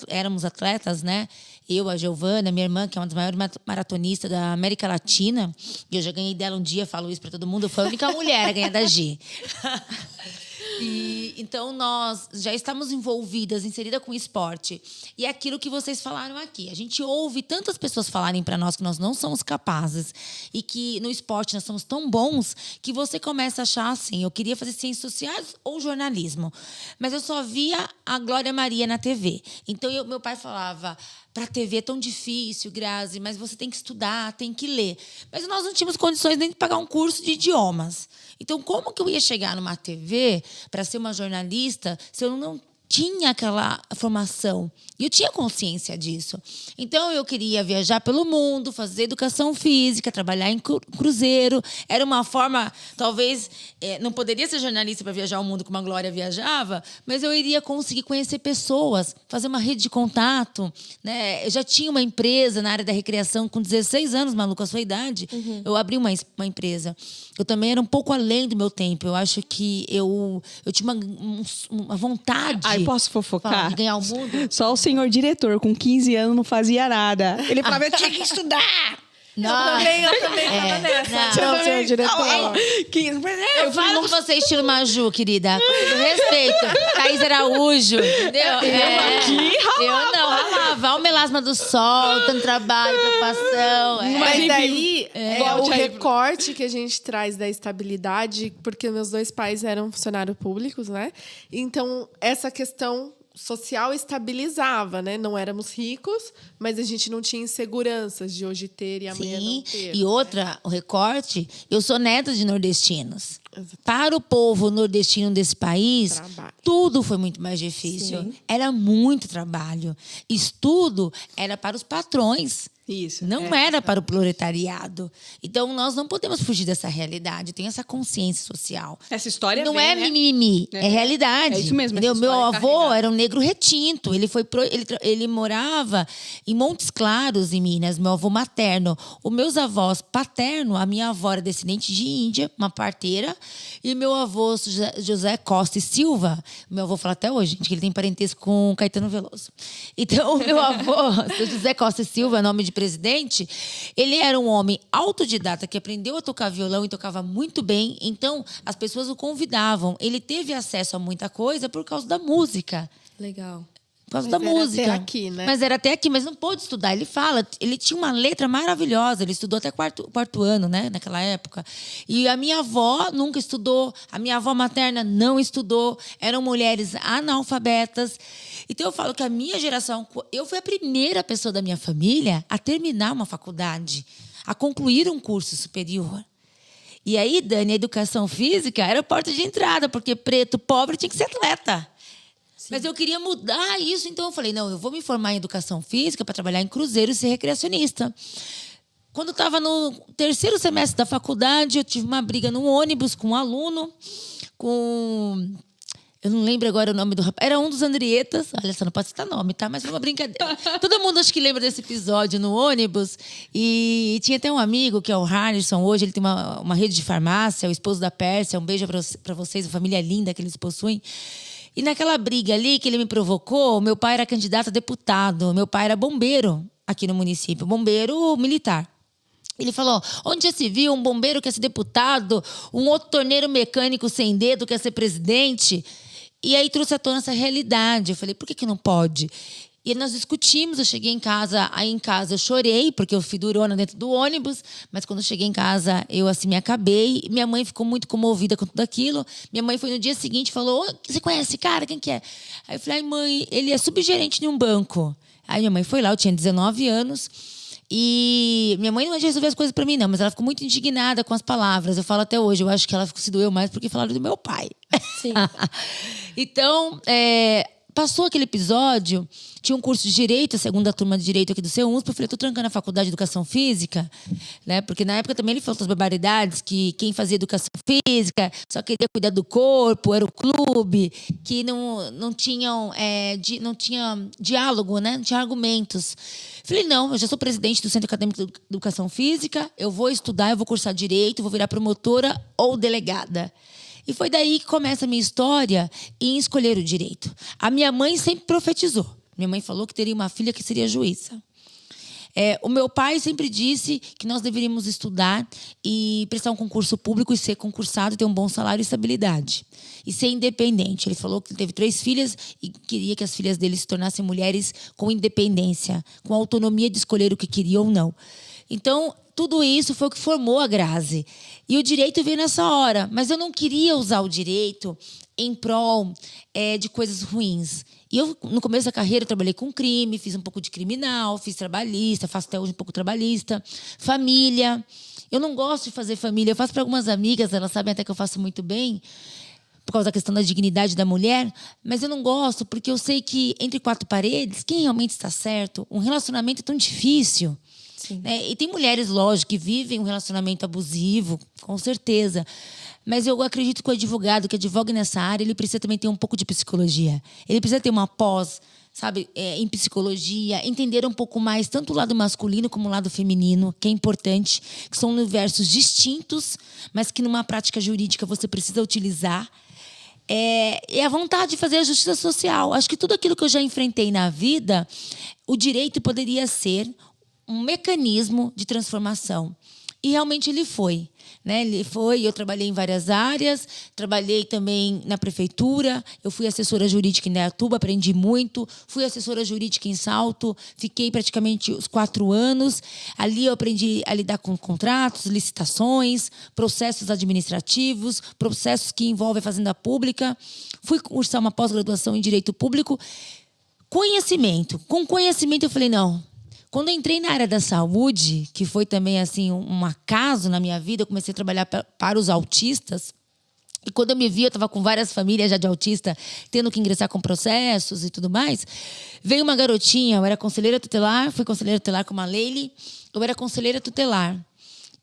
éramos atletas, né? Eu, a Giovana, minha irmã, que é uma das maiores maratonistas da América Latina. E eu já ganhei dela um dia, falo isso para todo mundo. Eu fui a única mulher a ganhar da G. E, então, nós já estamos envolvidas, inseridas com o esporte. E é aquilo que vocês falaram aqui. A gente ouve tantas pessoas falarem para nós que nós não somos capazes e que no esporte nós somos tão bons que você começa a achar assim, eu queria fazer ciências sociais ou jornalismo. Mas eu só via a Glória Maria na TV. Então, meu pai falava... Para a TV é tão difícil, Grazi, mas você tem que estudar, tem que ler. Mas nós não tínhamos condições nem de pagar um curso de idiomas. Então, como que eu ia chegar numa TV para ser uma jornalista se eu não tinha aquela formação? E eu tinha consciência disso. Então, eu queria viajar pelo mundo, fazer educação física, trabalhar em cruzeiro. Era uma forma, talvez, não poderia ser jornalista para viajar o mundo como a Glória viajava, mas eu iria conseguir conhecer pessoas, fazer uma rede de contato, né? Eu já tinha uma empresa na área da recreação com 16 anos, Malu, com a sua idade. Eu abri uma empresa. Eu também era um pouco além do meu tempo. Eu acho que eu tinha uma vontade... Aí posso fofocar? De ganhar o mundo. Só o senhor diretor, com 15 anos, não fazia nada. Ele falava, eu tinha que estudar! Eu também tava nessa. Não, senhor diretor. Eu falo que você é estilo Maju, querida. Com todo respeito. Thaís Araújo, entendeu? Eu não, ralava. O melasma do sol, tanto trabalho, preocupação. Mas aí, o recorte que a gente traz da estabilidade, porque meus dois pais eram funcionários públicos, né? Então, essa questão social estabilizava, né? Não éramos ricos, mas a gente não tinha inseguranças de hoje ter e amanhã não ter. E outra, o recorte, eu sou neta de nordestinos. Exatamente. Para o povo nordestino desse país, Trabalho. tudo foi muito mais difícil. Sim. Era muito trabalho. Estudo era para os patrões. Isso. Não era para o proletariado. Então, nós não podemos fugir dessa realidade. Tem essa consciência social. Essa história Não vem, é né? mimimi, é realidade. É isso mesmo, Entendeu? essa Meu história avô carregada. era um negro retinto. Ele morava em Montes Claros, em Minas, meu avô materno. Os meus avós paterno, a minha avó era descendente de Índia, uma parteira, e meu avô José Costa e Silva, meu avô fala até hoje, gente, que ele tem parentesco com Caetano Veloso. Então, meu avô, José Costa e Silva, nome de presidente, ele era um homem autodidata que aprendeu a tocar violão e tocava muito bem. Então, as pessoas o convidavam. Ele teve acesso a muita coisa por causa da música. Legal. Por causa Mas da era música. até aqui, né? Mas era até aqui, mas não pôde estudar. Ele fala, ele tinha uma letra maravilhosa. Ele estudou até quarto ano, né? Naquela época. E a minha avó nunca estudou. A minha avó materna não estudou. Eram mulheres analfabetas. Então, eu falo que a minha geração... Eu fui a primeira pessoa da minha família a terminar uma faculdade. A concluir um curso superior. E aí, Dani, a educação física era a porta de entrada. Porque preto, pobre, tinha que ser atleta. Mas eu queria mudar isso, então eu falei, não, eu vou me formar em educação física para trabalhar em cruzeiro e ser recreacionista. Quando eu estava no 3º semestre da faculdade, eu tive uma briga num ônibus com um aluno, eu não lembro agora o nome do rapaz. Era um dos Andrietas. Olha só, não pode citar nome, tá? Mas foi uma brincadeira. Todo mundo acho que lembra desse episódio no ônibus. E tinha até um amigo, que é o Harrison. Hoje ele tem uma rede de farmácia, o esposo da Pérsia. Um beijo para vocês, a família linda que eles possuem. E naquela briga ali que ele me provocou, meu pai era candidato a deputado. Meu pai era bombeiro aqui no município. Bombeiro militar. Ele falou, onde já se viu um bombeiro quer ser deputado, um outro torneiro mecânico sem dedo quer ser presidente? E aí trouxe à tona essa realidade. Eu falei, por que não pode? E nós discutimos, eu cheguei em casa, aí em casa eu chorei, porque eu fui durona dentro do ônibus, mas quando eu cheguei em casa, eu assim me acabei. Minha mãe ficou muito comovida com tudo aquilo. Minha mãe foi no dia seguinte e falou, você conhece esse cara? Quem que é? Aí eu falei, ai mãe, ele é subgerente de um banco. Aí minha mãe foi lá, eu tinha 19 anos. E minha mãe não ia resolver as coisas pra mim, não, mas ela ficou muito indignada com as palavras. Eu falo até hoje, eu acho que ela se doeu mais porque falaram do meu pai. Sim. Então, passou aquele episódio, tinha um curso de Direito, a segunda turma de Direito aqui do CEUNSP, eu falei, tô trancando a faculdade de Educação Física, né? Porque na época também ele falou outras barbaridades, que quem fazia Educação Física só queria cuidar do corpo, era o clube, que não tinha diálogo, né? Não tinha argumentos. Falei, não, eu já sou presidente do Centro Acadêmico de Educação Física, eu vou estudar, eu vou cursar Direito, vou virar promotora ou delegada. E foi daí que começa a minha história em escolher o direito. A minha mãe sempre profetizou. Minha mãe falou que teria uma filha que seria juíza. O meu pai sempre disse que nós deveríamos estudar e prestar um concurso público e ser concursado, ter um bom salário e estabilidade. E ser independente. Ele falou que teve 3 filhas e queria que as filhas dele se tornassem mulheres com independência, com autonomia de escolher o que queria ou não. Então, tudo isso foi o que formou a Grazi. E o direito veio nessa hora. Mas eu não queria usar o direito em prol de coisas ruins. E eu, no começo da carreira, eu trabalhei com crime, fiz um pouco de criminal, fiz trabalhista, faço até hoje um pouco trabalhista. Família. Eu não gosto de fazer família. Eu faço para algumas amigas, elas sabem até que eu faço muito bem, por causa da questão da dignidade da mulher. Mas eu não gosto porque eu sei que entre 4 paredes, quem realmente está certo? Um relacionamento é tão difícil. E tem mulheres, lógico, que vivem um relacionamento abusivo, com certeza. Mas eu acredito que o advogado que advoga nessa área, ele precisa também ter um pouco de psicologia. Ele precisa ter uma pós, sabe, em psicologia, entender um pouco mais tanto o lado masculino como o lado feminino, que é importante, que são universos distintos, mas que numa prática jurídica você precisa utilizar. É a vontade de fazer a justiça social. Acho que tudo aquilo que eu já enfrentei na vida, o direito poderia ser um mecanismo de transformação. E realmente ele foi. né? Eu trabalhei em várias áreas, trabalhei também na prefeitura, eu fui assessora jurídica em Indaiatuba, aprendi muito, fui assessora jurídica em Salto, fiquei praticamente os 4 anos. Ali eu aprendi a lidar com contratos, licitações, processos administrativos, processos que envolvem a fazenda pública. Fui cursar uma pós-graduação em Direito Público. Conhecimento. Com conhecimento eu falei, não. Quando eu entrei na área da saúde, que foi também assim um acaso na minha vida, eu comecei a trabalhar para os autistas. E quando eu me vi, eu estava com várias famílias já de autista, tendo que ingressar com processos e tudo mais. Veio uma garotinha, eu era conselheira tutelar, fui conselheira tutelar com a Leile, eu era conselheira tutelar.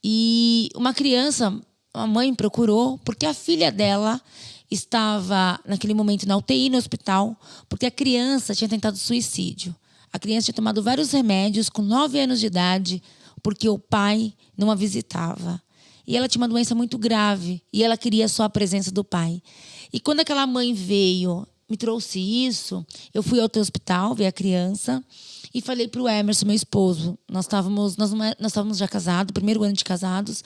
E uma criança, a mãe me procurou, porque a filha dela estava, naquele momento, na UTI, no hospital, porque a criança tinha tentado suicídio. A criança tinha tomado vários remédios com 9 anos de idade, porque o pai não a visitava. E ela tinha uma doença muito grave, e ela queria só a presença do pai. E quando aquela mãe veio, me trouxe isso, eu fui ao hospital, vi a criança, e falei para o Emerson, meu esposo, nós estávamos já casados, primeiro ano de casados,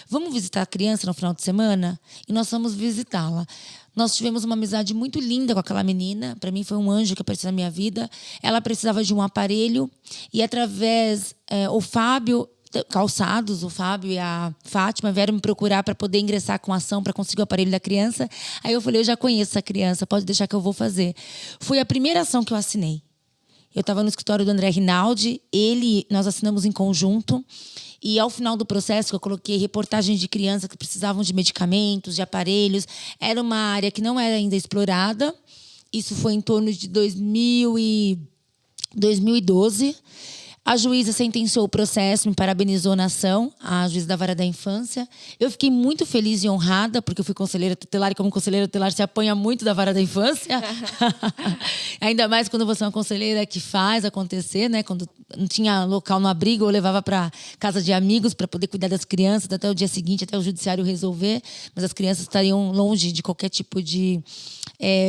vamos visitar a criança no final de semana? E nós fomos visitá-la. Nós tivemos uma amizade muito linda com aquela menina. Para mim foi um anjo que apareceu na minha vida. Ela precisava de um aparelho. E através, o Fábio Calçados, o Fábio e a Fátima vieram me procurar para poder ingressar com ação para conseguir o aparelho da criança. Aí eu falei, eu já conheço essa criança, pode deixar que eu vou fazer. Foi a primeira ação que eu assinei. Eu estava no escritório do André Rinaldi, nós assinamos em conjunto. E ao final do processo, eu coloquei reportagens de crianças que precisavam de medicamentos, de aparelhos. Era uma área que não era ainda explorada. Isso foi em torno de 2012. A juíza sentenciou o processo, me parabenizou na ação, a juíza da Vara da Infância. Eu fiquei muito feliz e honrada, porque eu fui conselheira tutelar, e como conselheira tutelar se apanha muito da Vara da Infância. Ainda mais quando você é uma conselheira que faz acontecer, né? Quando não tinha local no abrigo, eu levava para casa de amigos para poder cuidar das crianças até o dia seguinte, até o judiciário resolver. Mas as crianças estariam longe de qualquer tipo de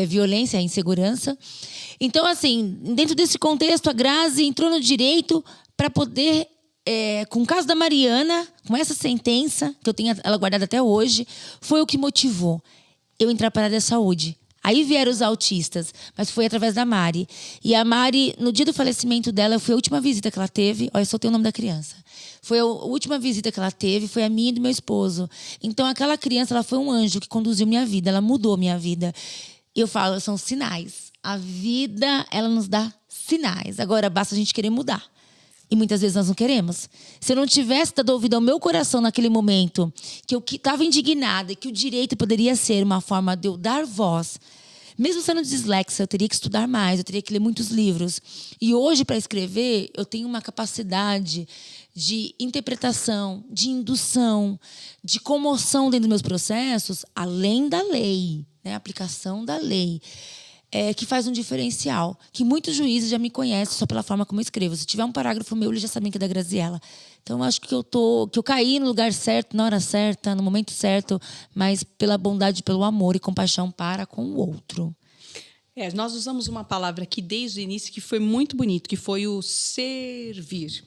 violência, insegurança. Então, assim, dentro desse contexto, a Grazi entrou no direito para poder, com o caso da Mariana, com essa sentença, que eu tenho ela guardada até hoje, foi o que motivou eu entrar para a área da saúde. Aí vieram os autistas, mas foi através da Mari. E a Mari, no dia do falecimento dela, foi a última visita que ela teve. Olha, eu só tenho o nome da criança. Foi a última visita que ela teve, foi a minha e do meu esposo. Então, aquela criança, ela foi um anjo que conduziu minha vida, ela mudou minha vida. Eu falo, são sinais. A vida, ela nos dá sinais. Agora, basta a gente querer mudar. E muitas vezes nós não queremos. Se eu não tivesse dado ouvido ao meu coração naquele momento, que eu estava indignada, que o direito poderia ser uma forma de eu dar voz, mesmo sendo dislexa, eu teria que estudar mais, eu teria que ler muitos livros. E hoje, para escrever, eu tenho uma capacidade de interpretação, de indução, de comoção dentro dos meus processos, além da lei, né? A aplicação da lei. Que faz um diferencial, que muitos juízes já me conhecem só pela forma como eu escrevo. Se tiver um parágrafo meu, eles já sabem que é da Graziella. Então, eu acho que eu caí no lugar certo, na hora certa, no momento certo, mas pela bondade, pelo amor e compaixão para com o outro. Nós usamos uma palavra aqui desde o início que foi muito bonito, que foi o servir.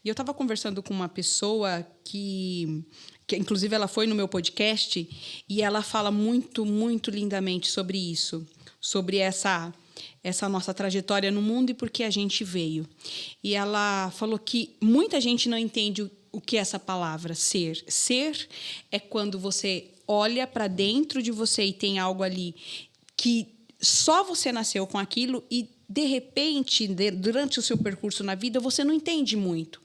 E eu estava conversando com uma pessoa que inclusive, ela foi no meu podcast e ela fala muito, muito lindamente sobre isso. Sobre essa nossa trajetória no mundo e por que a gente veio. E ela falou que muita gente não entende o que é essa palavra, ser. Ser é quando você olha para dentro de você e tem algo ali que só você nasceu com aquilo e, de repente, durante o seu percurso na vida, você não entende muito.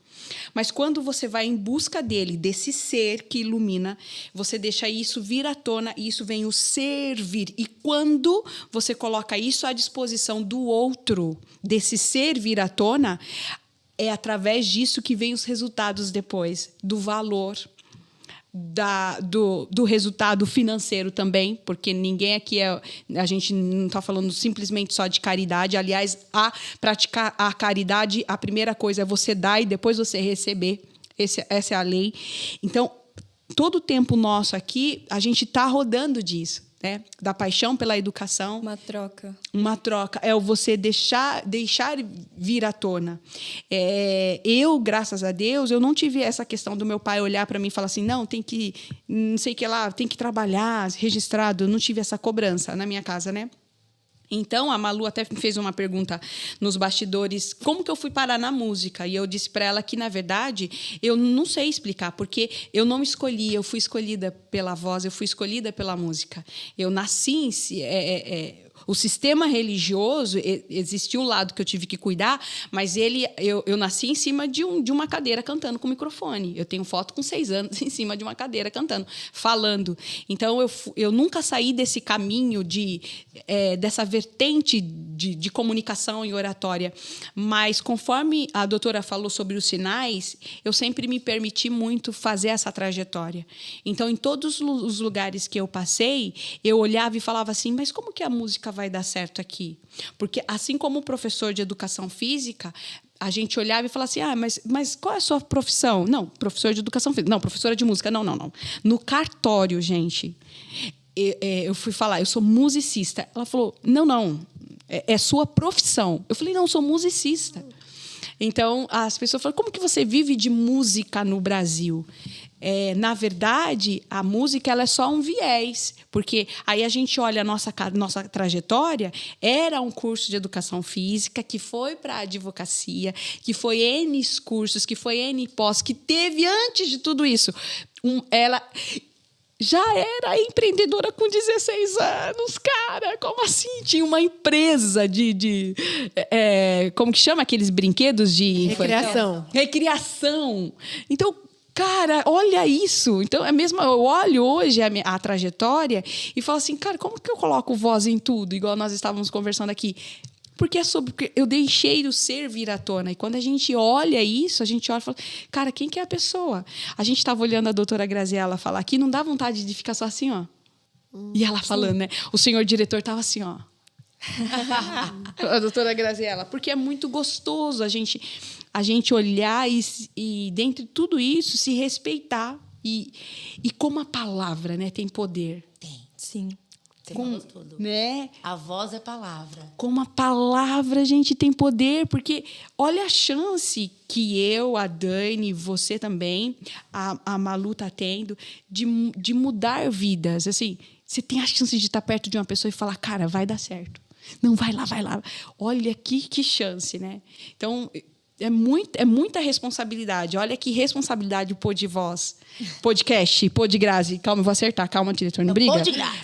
Mas quando você vai em busca dele, desse ser que ilumina, você deixa isso vir à tona e isso vem o servir. E quando você coloca isso à disposição do outro, desse ser vir à tona, é através disso que vem os resultados depois, do valor, do resultado financeiro também, porque ninguém aqui a gente não está falando simplesmente só de caridade. Aliás, a praticar a caridade, a primeira coisa é você dar e depois você receber. Essa é a lei. Então, todo o tempo nosso aqui, a gente está rodando disso. né? Da paixão pela educação. Uma troca. Uma troca. É o você deixar vir à tona. Eu, graças a Deus, eu não tive essa questão do meu pai olhar para mim e falar assim, não, tem que, não sei o que lá, tem que trabalhar, registrado. Eu não tive essa cobrança na minha casa, né? Então, a Malu até me fez uma pergunta nos bastidores, como que eu fui parar na música? E eu disse para ela que, na verdade, eu não sei explicar, porque eu não escolhi, eu fui escolhida pela voz, eu fui escolhida pela música. Eu nasci o sistema religioso, existiu um lado que eu tive que cuidar, mas eu nasci em cima de uma cadeira cantando com microfone. Eu tenho foto com 6 anos em cima de uma cadeira cantando, falando. Então, eu nunca saí desse caminho, dessa vertente de comunicação e oratória. Mas, conforme a doutora falou sobre os sinais, eu sempre me permiti muito fazer essa trajetória. Então, em todos os lugares que eu passei, eu olhava e falava assim, mas como que a música vai dar certo aqui? Porque, assim como o professor de educação física, a gente olhava e falava assim, mas qual é a sua profissão? Não, professor de educação física. Não, professora de música. Não. No cartório, gente, eu fui falar, eu sou musicista. Ela falou, não, é sua profissão. Eu falei, não, eu sou musicista. Então, as pessoas falam, como que você vive de música no Brasil? Na verdade, a música ela é só um viés, porque aí a gente olha a nossa trajetória, era um curso de educação física, que foi para a advocacia, que foi N cursos, que foi N pós, que teve antes de tudo isso. Ela já era empreendedora com 16 anos, cara, como assim? Tinha uma empresa como que chama aqueles brinquedos de... Recreação. Então, cara, olha isso. Então, eu olho hoje a trajetória e falo assim, cara, como que eu coloco voz em tudo? Igual nós estávamos conversando aqui. Porque eu deixei o ser vir à tona. E quando a gente olha isso, a gente olha e fala, cara, quem que é a pessoa? A gente estava olhando a doutora Graziella falar aqui, não dá vontade de ficar só assim, ó. E ela falando, né? O senhor diretor estava assim, ó. A doutora Graziella. Porque é muito gostoso a gente olhar e dentre tudo isso, se respeitar. E como a palavra, né, tem poder. Tem. Sim. Tudo. Né? A voz é palavra. Como a palavra, a gente tem poder, porque olha a chance que eu, a Dani, você também, a Malu está tendo, de mudar vidas. Assim, você tem a chance de estar perto de uma pessoa e falar, cara, vai dar certo. Não, vai lá. Olha que chance, né? Então, é muita responsabilidade. Olha que responsabilidade o Podvoz. Podcast, Podgrazi. Calma, eu vou acertar. Calma, diretor, não briga. Podgrazi.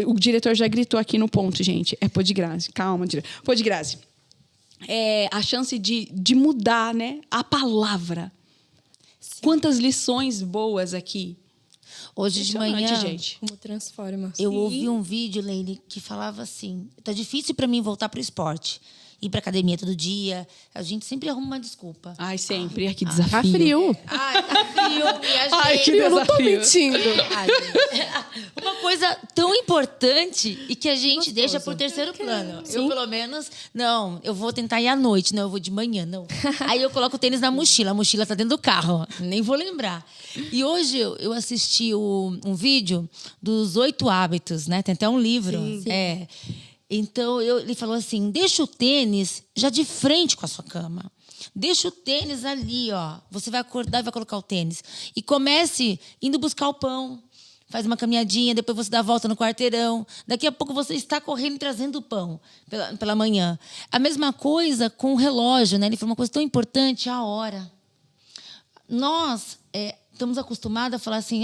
O diretor já gritou aqui no ponto, gente. É Podgrazi. Calma, diretor. Podgrazi. A chance de mudar, né? A palavra. Sim. Quantas lições boas aqui. Hoje de manhã, gente. Como transforma. Eu ouvi um vídeo, Leile, que falava assim, tá difícil para mim voltar pro esporte. Ir pra academia todo dia. A gente sempre arruma uma desculpa. Ai, sempre. Que desafio. Tá frio. Tá frio. Ai, que desafio. Eu não tô mentindo. Uma coisa tão importante e que a gente Gostoso. Deixa por terceiro plano. Sim. Eu, pelo menos, não, eu vou tentar ir à noite. Não, eu vou de manhã, não. Aí eu coloco o tênis na mochila. A mochila tá dentro do carro. Nem vou lembrar. E hoje eu assisti um vídeo dos 8 hábitos, né? Tem até um livro. Sim. Então, ele falou assim, deixa o tênis já de frente com a sua cama. Deixa o tênis ali, ó. Você vai acordar e vai colocar o tênis. E comece indo buscar o pão. Faz uma caminhadinha, depois você dá a volta no quarteirão. Daqui a pouco você está correndo e trazendo o pão pela manhã. A mesma coisa com o relógio, né? Ele falou uma coisa tão importante, a hora. Nós estamos acostumados a falar assim,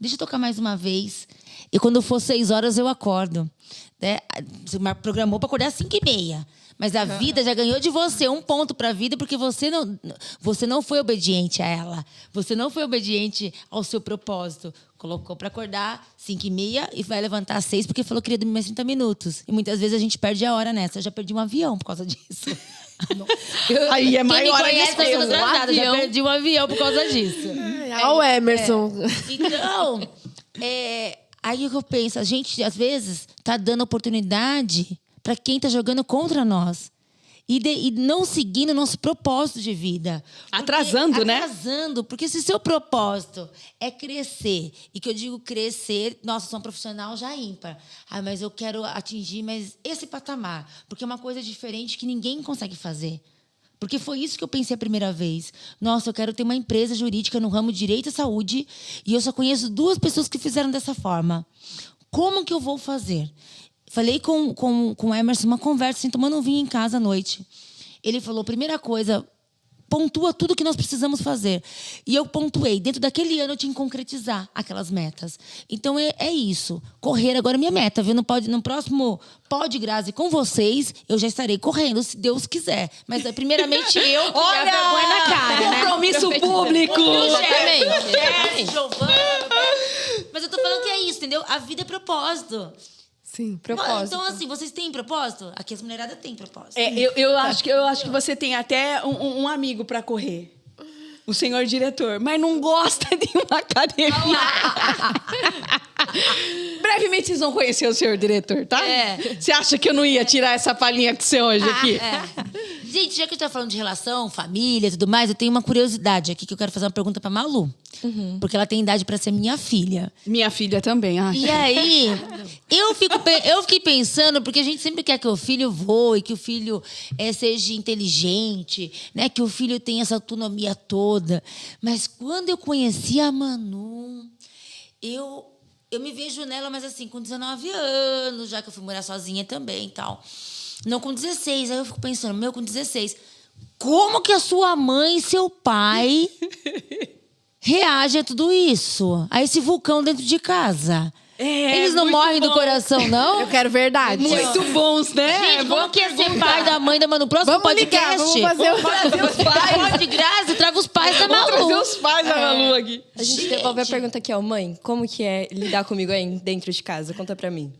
deixa eu tocar mais uma vez. E quando for 6 horas, eu acordo. Né? Você programou para acordar às 5h30. Mas a vida já ganhou de você 1 ponto para a vida, porque você não foi obediente a ela. Você não foi obediente ao seu propósito. Colocou para acordar 5h30 e vai levantar às 6 porque falou que queria dormir mais 30 minutos. E muitas vezes a gente perde a hora nessa. Eu já perdi um avião por causa disso. Aí é maior a despesa. Já perdi um avião por causa disso. Olha o Emerson. Então, aí o que eu penso, a gente, às vezes, está dando oportunidade para quem está jogando contra nós. e não seguindo o nosso propósito de vida. Atrasando, né? Atrasando, porque se seu propósito é crescer, e que eu digo crescer, nossa, sou um profissional já ímpar. Mas eu quero atingir esse patamar, porque é uma coisa diferente que ninguém consegue fazer. Porque foi isso que eu pensei a primeira vez. Nossa, eu quero ter uma empresa jurídica no ramo de direito e saúde e eu só conheço 2 pessoas que fizeram dessa forma. Como que eu vou fazer? Falei com o Emerson, uma conversa, assim, tomando um vinho em casa à noite. Ele falou, primeira coisa, pontua tudo que nós precisamos fazer. E eu pontuei. Dentro daquele ano, eu tinha que concretizar aquelas metas. Então, é isso. Correr agora é minha meta, viu? No próximo Pode Grazi com vocês, eu já estarei correndo, se Deus quiser. Mas, primeiramente, eu que Olha! minha vergonha na cara, né? Compromisso público! Exatamente. Giovana. Mas eu tô falando que é isso, entendeu? A vida é propósito. Sim. Propósito. Então, assim, vocês têm propósito? Aqui as mulheradas têm propósito. Eu acho que você tem até um amigo para correr. O senhor diretor, mas não gosta de uma academia. Brevemente vocês vão conhecer o senhor diretor, tá? Você acha que eu não ia tirar essa palhinha com você hoje aqui? Gente, já que a gente tá falando de relação, família e tudo mais, eu tenho uma curiosidade aqui que eu quero fazer uma pergunta pra Malu. Porque ela tem idade pra ser minha filha. Minha filha também, acho. E aí, eu fiquei pensando, porque a gente sempre quer que o filho voe, que o filho seja inteligente, né? Que o filho tenha essa autonomia toda. Mas quando eu conheci a Manu, eu me vejo nela, mas assim, com 19 anos, já que eu fui morar sozinha também e tal. Não com 16. Aí eu fico pensando, com 16, como que a sua mãe e seu pai reagem a tudo isso? A esse vulcão dentro de casa? Eles não morrem do coração, não? Eu quero verdade. Muito bons, né? Gente, como que é ser pai da mãe da Manu? Próximo Vamos ligar, podcast. vamos fazer os pais. Pode Grazi, traga os pais da Vamos trazer Malu. os pais da Malu aqui. A gente devolve a pergunta aqui, ó. Mãe, como que é lidar comigo aí dentro de casa? Conta pra mim.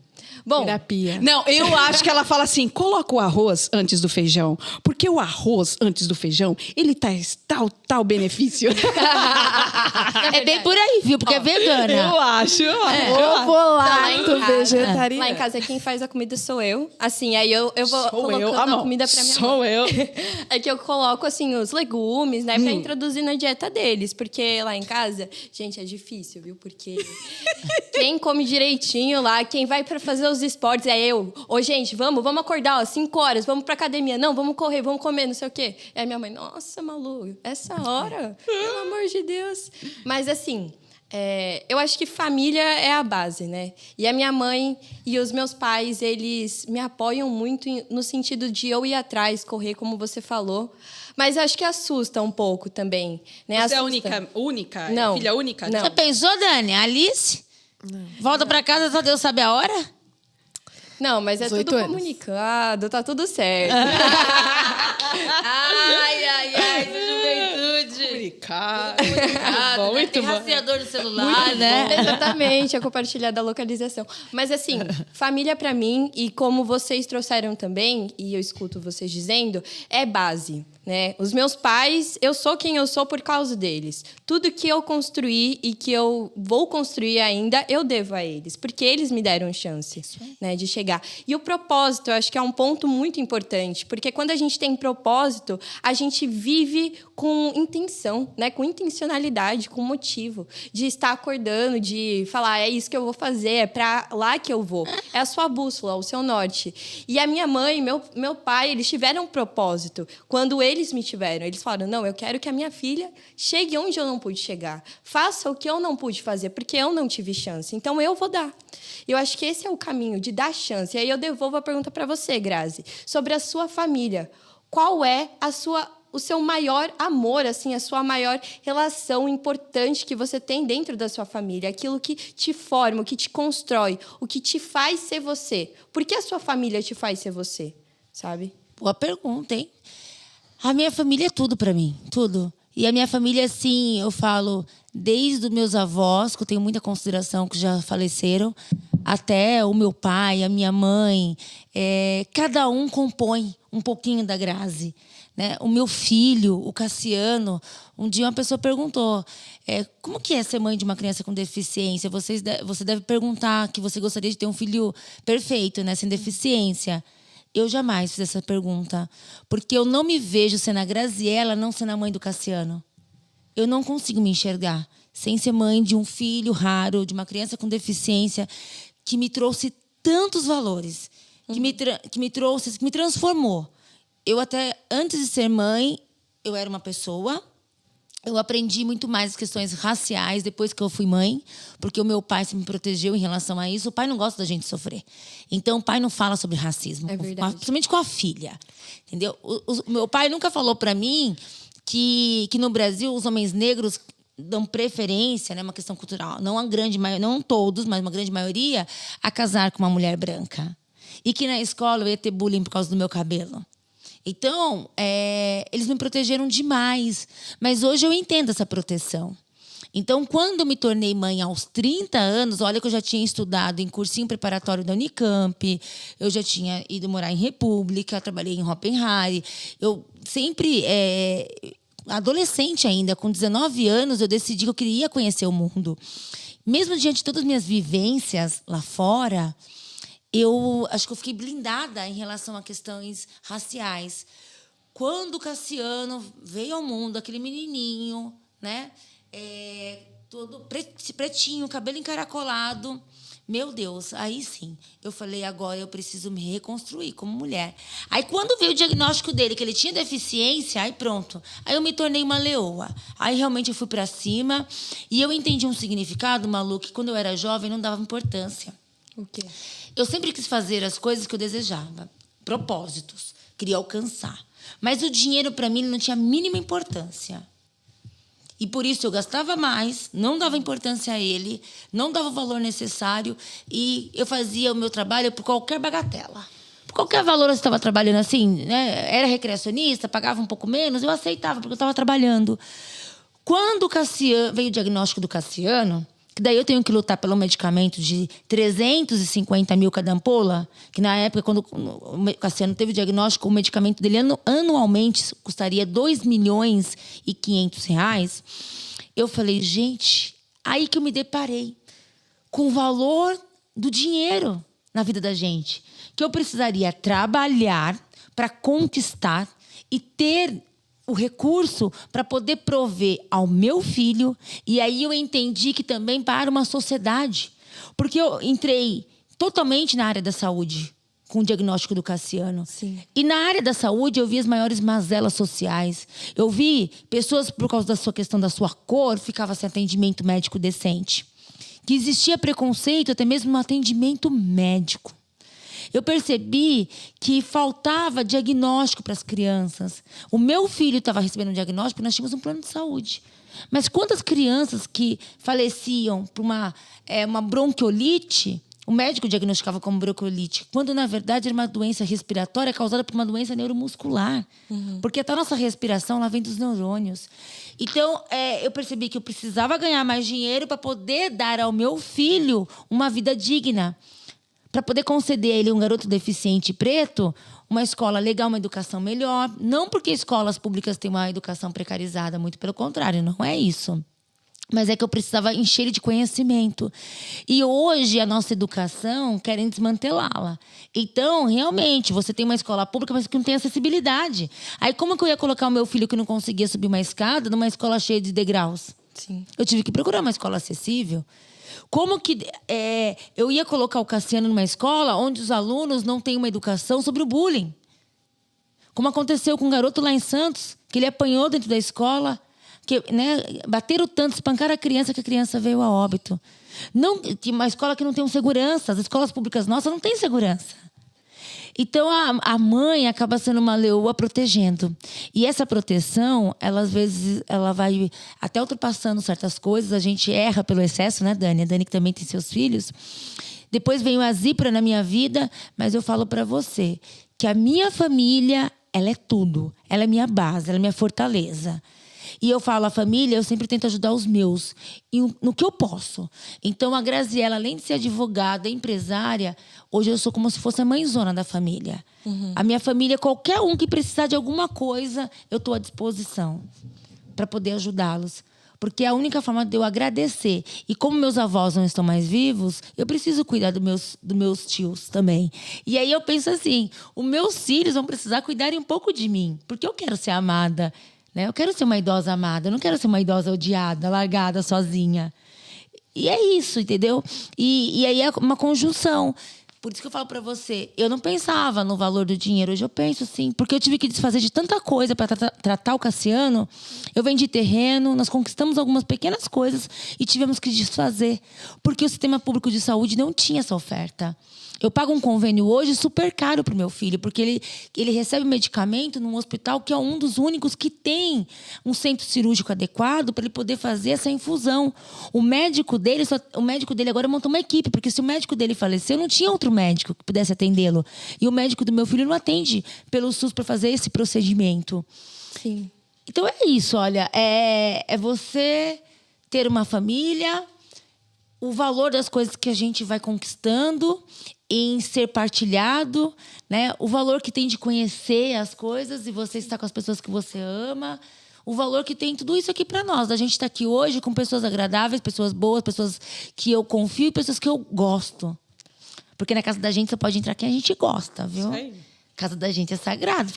Bom, Terapia. Não, eu acho que ela fala assim, coloca o arroz antes do feijão. Porque o arroz antes do feijão, ele traz tal benefício. É bem por aí, viu? Porque é vegana. Eu acho. Ovolato lá vegetariano. em casa quem faz a comida sou eu. Assim, aí eu vou colocando a comida pra minha Sou mãe. eu. É que eu coloco, assim, os legumes, né? Pra introduzir na dieta deles. Porque lá em casa, gente, é difícil, viu? Porque quem come direitinho lá, quem vai pra fazer os esportes é eu. Ô, gente, vamos acordar, ó, 5 horas, vamos pra academia. Não, vamos correr, vamos comer, não sei o quê. E aí minha mãe, nossa, Malu, essa hora? Pelo amor de Deus. Mas, assim... eu acho que família é a base, né? E a minha mãe e os meus pais, eles me apoiam muito no sentido de eu ir atrás, correr, como você falou. Mas eu acho que assusta um pouco também. Né? Você é Assusta. única? Não. Filha única? Não. Já pensou, Dani? A Alice? Volta pra casa, só Deus sabe a hora? Não, mas é 18 tudo anos. comunicado, tá tudo certo. Ai, juventude. Comunicado. Tem Muito bom. rastreador no celular, né? Exatamente, é compartilhar da localização. Mas assim, família pra mim, e como vocês trouxeram também, e eu escuto vocês dizendo, é base, né? Os meus pais, eu sou quem eu sou por causa deles. Tudo que eu construí e que eu vou construir ainda, eu devo a eles, porque eles me deram chance, né, de chegar. E o propósito, eu acho que é um ponto muito importante, porque quando a gente tem propósito, a gente vive com intenção, né, com intencionalidade, com motivo, de estar acordando, de falar, é isso que eu vou fazer, é para lá que eu vou. É a sua bússola, o seu norte. E a minha mãe e meu pai, eles tiveram um propósito. Quando eles me tiveram, eles falaram, não, eu quero que a minha filha chegue onde eu não pude chegar. Faça o que eu não pude fazer, porque eu não tive chance. Então, eu vou dar. Eu acho que esse é o caminho, de dar chance. E aí eu devolvo a pergunta para você, Grazi, sobre a sua família. Qual é o seu maior amor, assim, a sua maior relação importante que você tem dentro da sua família? Aquilo que te forma, o que te constrói, o que te faz ser você. Por que a sua família te faz ser você, sabe? Boa pergunta, hein? A minha família é tudo pra mim, tudo. E a minha família, assim, eu falo, desde os meus avós, que eu tenho muita consideração, que já faleceram, até o meu pai, a minha mãe. Cada um compõe um pouquinho da Grazi, né? O meu filho, o Cassiano, um dia uma pessoa perguntou, como que é ser mãe de uma criança com deficiência? Você deve perguntar que você gostaria de ter um filho perfeito, né? Sem deficiência. Eu jamais fiz essa pergunta. Porque eu não me vejo sendo a Graziela, não sendo a mãe do Cassiano. Eu não consigo me enxergar sem ser mãe de um filho raro, de uma criança com deficiência, que me trouxe tantos valores, que me transformou. Eu até, antes de ser mãe, eu era uma pessoa. Eu aprendi muito mais as questões raciais depois que eu fui mãe, porque o meu pai se me protegeu em relação a isso. O pai não gosta da gente sofrer. Então, o pai não fala sobre racismo. É verdade. Principalmente com a filha. Entendeu? O meu pai nunca falou para mim que no Brasil os homens negros dão preferência, né, uma questão cultural, não todos, mas uma grande maioria, a casar com uma mulher branca. E que na escola eu ia ter bullying por causa do meu cabelo. Então, eles me protegeram demais. Mas hoje eu entendo essa proteção. Então, quando eu me tornei mãe aos 30 anos, olha que eu já tinha estudado em cursinho preparatório da Unicamp, eu já tinha ido morar em República, trabalhei em Hoppenheim. Eu sempre, adolescente ainda, com 19 anos, eu decidi que eu queria conhecer o mundo. Mesmo diante de todas as minhas vivências lá fora, eu acho que eu fiquei blindada em relação a questões raciais. Quando o Cassiano veio ao mundo, aquele menininho, né, todo pretinho, cabelo encaracolado, meu Deus, aí sim, eu falei, agora eu preciso me reconstruir como mulher. Aí quando veio o diagnóstico dele, que ele tinha deficiência, aí pronto. Aí eu me tornei uma leoa. Aí realmente eu fui para cima e eu entendi um significado, Malu, que quando eu era jovem não dava importância. O quê? Eu sempre quis fazer as coisas que eu desejava, propósitos, queria alcançar. Mas o dinheiro, para mim, não tinha a mínima importância. E por isso eu gastava mais, não dava importância a ele, não dava o valor necessário e eu fazia o meu trabalho por qualquer bagatela. Por qualquer valor eu estava trabalhando assim, né? Era recreacionista, pagava um pouco menos, eu aceitava porque eu estava trabalhando. Quando veio o diagnóstico do Cassiano, que daí eu tenho que lutar pelo medicamento de 350 mil cada ampola, que na época, quando o Cassiano teve o diagnóstico, o medicamento dele anualmente custaria R$2.500.000. Eu falei, gente, aí que eu me deparei com o valor do dinheiro na vida da gente. Que eu precisaria trabalhar para conquistar e ter o recurso para poder prover ao meu filho. E aí eu entendi que também para uma sociedade. Porque eu entrei totalmente na área da saúde, com o diagnóstico do Cassiano. Sim. E na área da saúde eu vi as maiores mazelas sociais. Eu vi pessoas, por causa da sua questão da sua cor, ficavam sem atendimento médico decente. Que existia preconceito até mesmo no atendimento médico. Eu percebi que faltava diagnóstico para as crianças. O meu filho estava recebendo um diagnóstico porque nós tínhamos um plano de saúde. Mas quantas crianças que faleciam por uma bronquiolite, o médico diagnosticava como bronquiolite, quando na verdade era uma doença respiratória causada por uma doença neuromuscular. Porque até a nossa respiração ela vem dos neurônios. Então, eu percebi que eu precisava ganhar mais dinheiro para poder dar ao meu filho uma vida digna. Para poder conceder a ele, um garoto deficiente preto, uma escola legal, uma educação melhor. Não porque escolas públicas têm uma educação precarizada, muito pelo contrário, não é isso. Mas é que eu precisava encher ele de conhecimento. E hoje a nossa educação querem desmantelá-la. Então, realmente, você tem uma escola pública, mas que não tem acessibilidade. Aí como que eu ia colocar o meu filho que não conseguia subir uma escada numa escola cheia de degraus? Sim. Eu tive que procurar uma escola acessível. Como que eu ia colocar o Cassiano numa escola onde os alunos não têm uma educação sobre o bullying? Como aconteceu com um garoto lá em Santos, que ele apanhou dentro da escola, que, né, bateram tanto, espancaram a criança, que a criança veio a óbito. Não, uma escola que não tem segurança, as escolas públicas nossas não têm segurança. Então, a mãe acaba sendo uma leoa protegendo. E essa proteção, ela, às vezes, ela vai até ultrapassando certas coisas. A gente erra pelo excesso, né, Dani? A Dani que também tem seus filhos. Depois veio a Zípora na minha vida, mas eu falo para você que a minha família, ela é tudo. Ela é minha base, ela é minha fortaleza. E eu falo, a família, eu sempre tento ajudar os meus, no que eu posso. Então, a Graziela, além de ser advogada, empresária, hoje eu sou como se fosse a mãezona da família. A minha família, qualquer um que precisar de alguma coisa, eu estou à disposição para poder ajudá-los. Porque é a única forma de eu agradecer. E como meus avós não estão mais vivos, eu preciso cuidar dos meus tios também. E aí eu penso assim, os meus filhos vão precisar cuidarem um pouco de mim. Porque eu quero ser amada, né? Eu quero ser uma idosa amada, eu não quero ser uma idosa odiada, largada, sozinha. E é isso, entendeu? E aí é uma conjunção. Por isso que eu falo pra você, eu não pensava no valor do dinheiro. Hoje eu penso, sim. Porque eu tive que desfazer de tanta coisa para tratar o Cassiano. Eu vendi terreno, nós conquistamos algumas pequenas coisas e tivemos que desfazer. Porque o sistema público de saúde não tinha essa oferta. Eu pago um convênio hoje super caro pro meu filho, porque ele recebe medicamento num hospital que é um dos únicos que tem um centro cirúrgico adequado para ele poder fazer essa infusão. O médico dele agora montou uma equipe, porque se o médico dele faleceu, não tinha outro médico que pudesse atendê-lo. E o médico do meu filho não atende pelo SUS para fazer esse procedimento. Sim. Então é isso, olha, é você ter uma família, o valor das coisas que a gente vai conquistando em ser partilhado, né? O valor que tem de conhecer as coisas e você estar com as pessoas que você ama. O valor que tem tudo isso aqui para nós. A gente está aqui hoje com pessoas agradáveis, pessoas boas, pessoas que eu confio e pessoas que eu gosto. Porque na casa da gente você pode entrar quem a gente gosta, viu? Isso aí. Casa da gente é sagrado.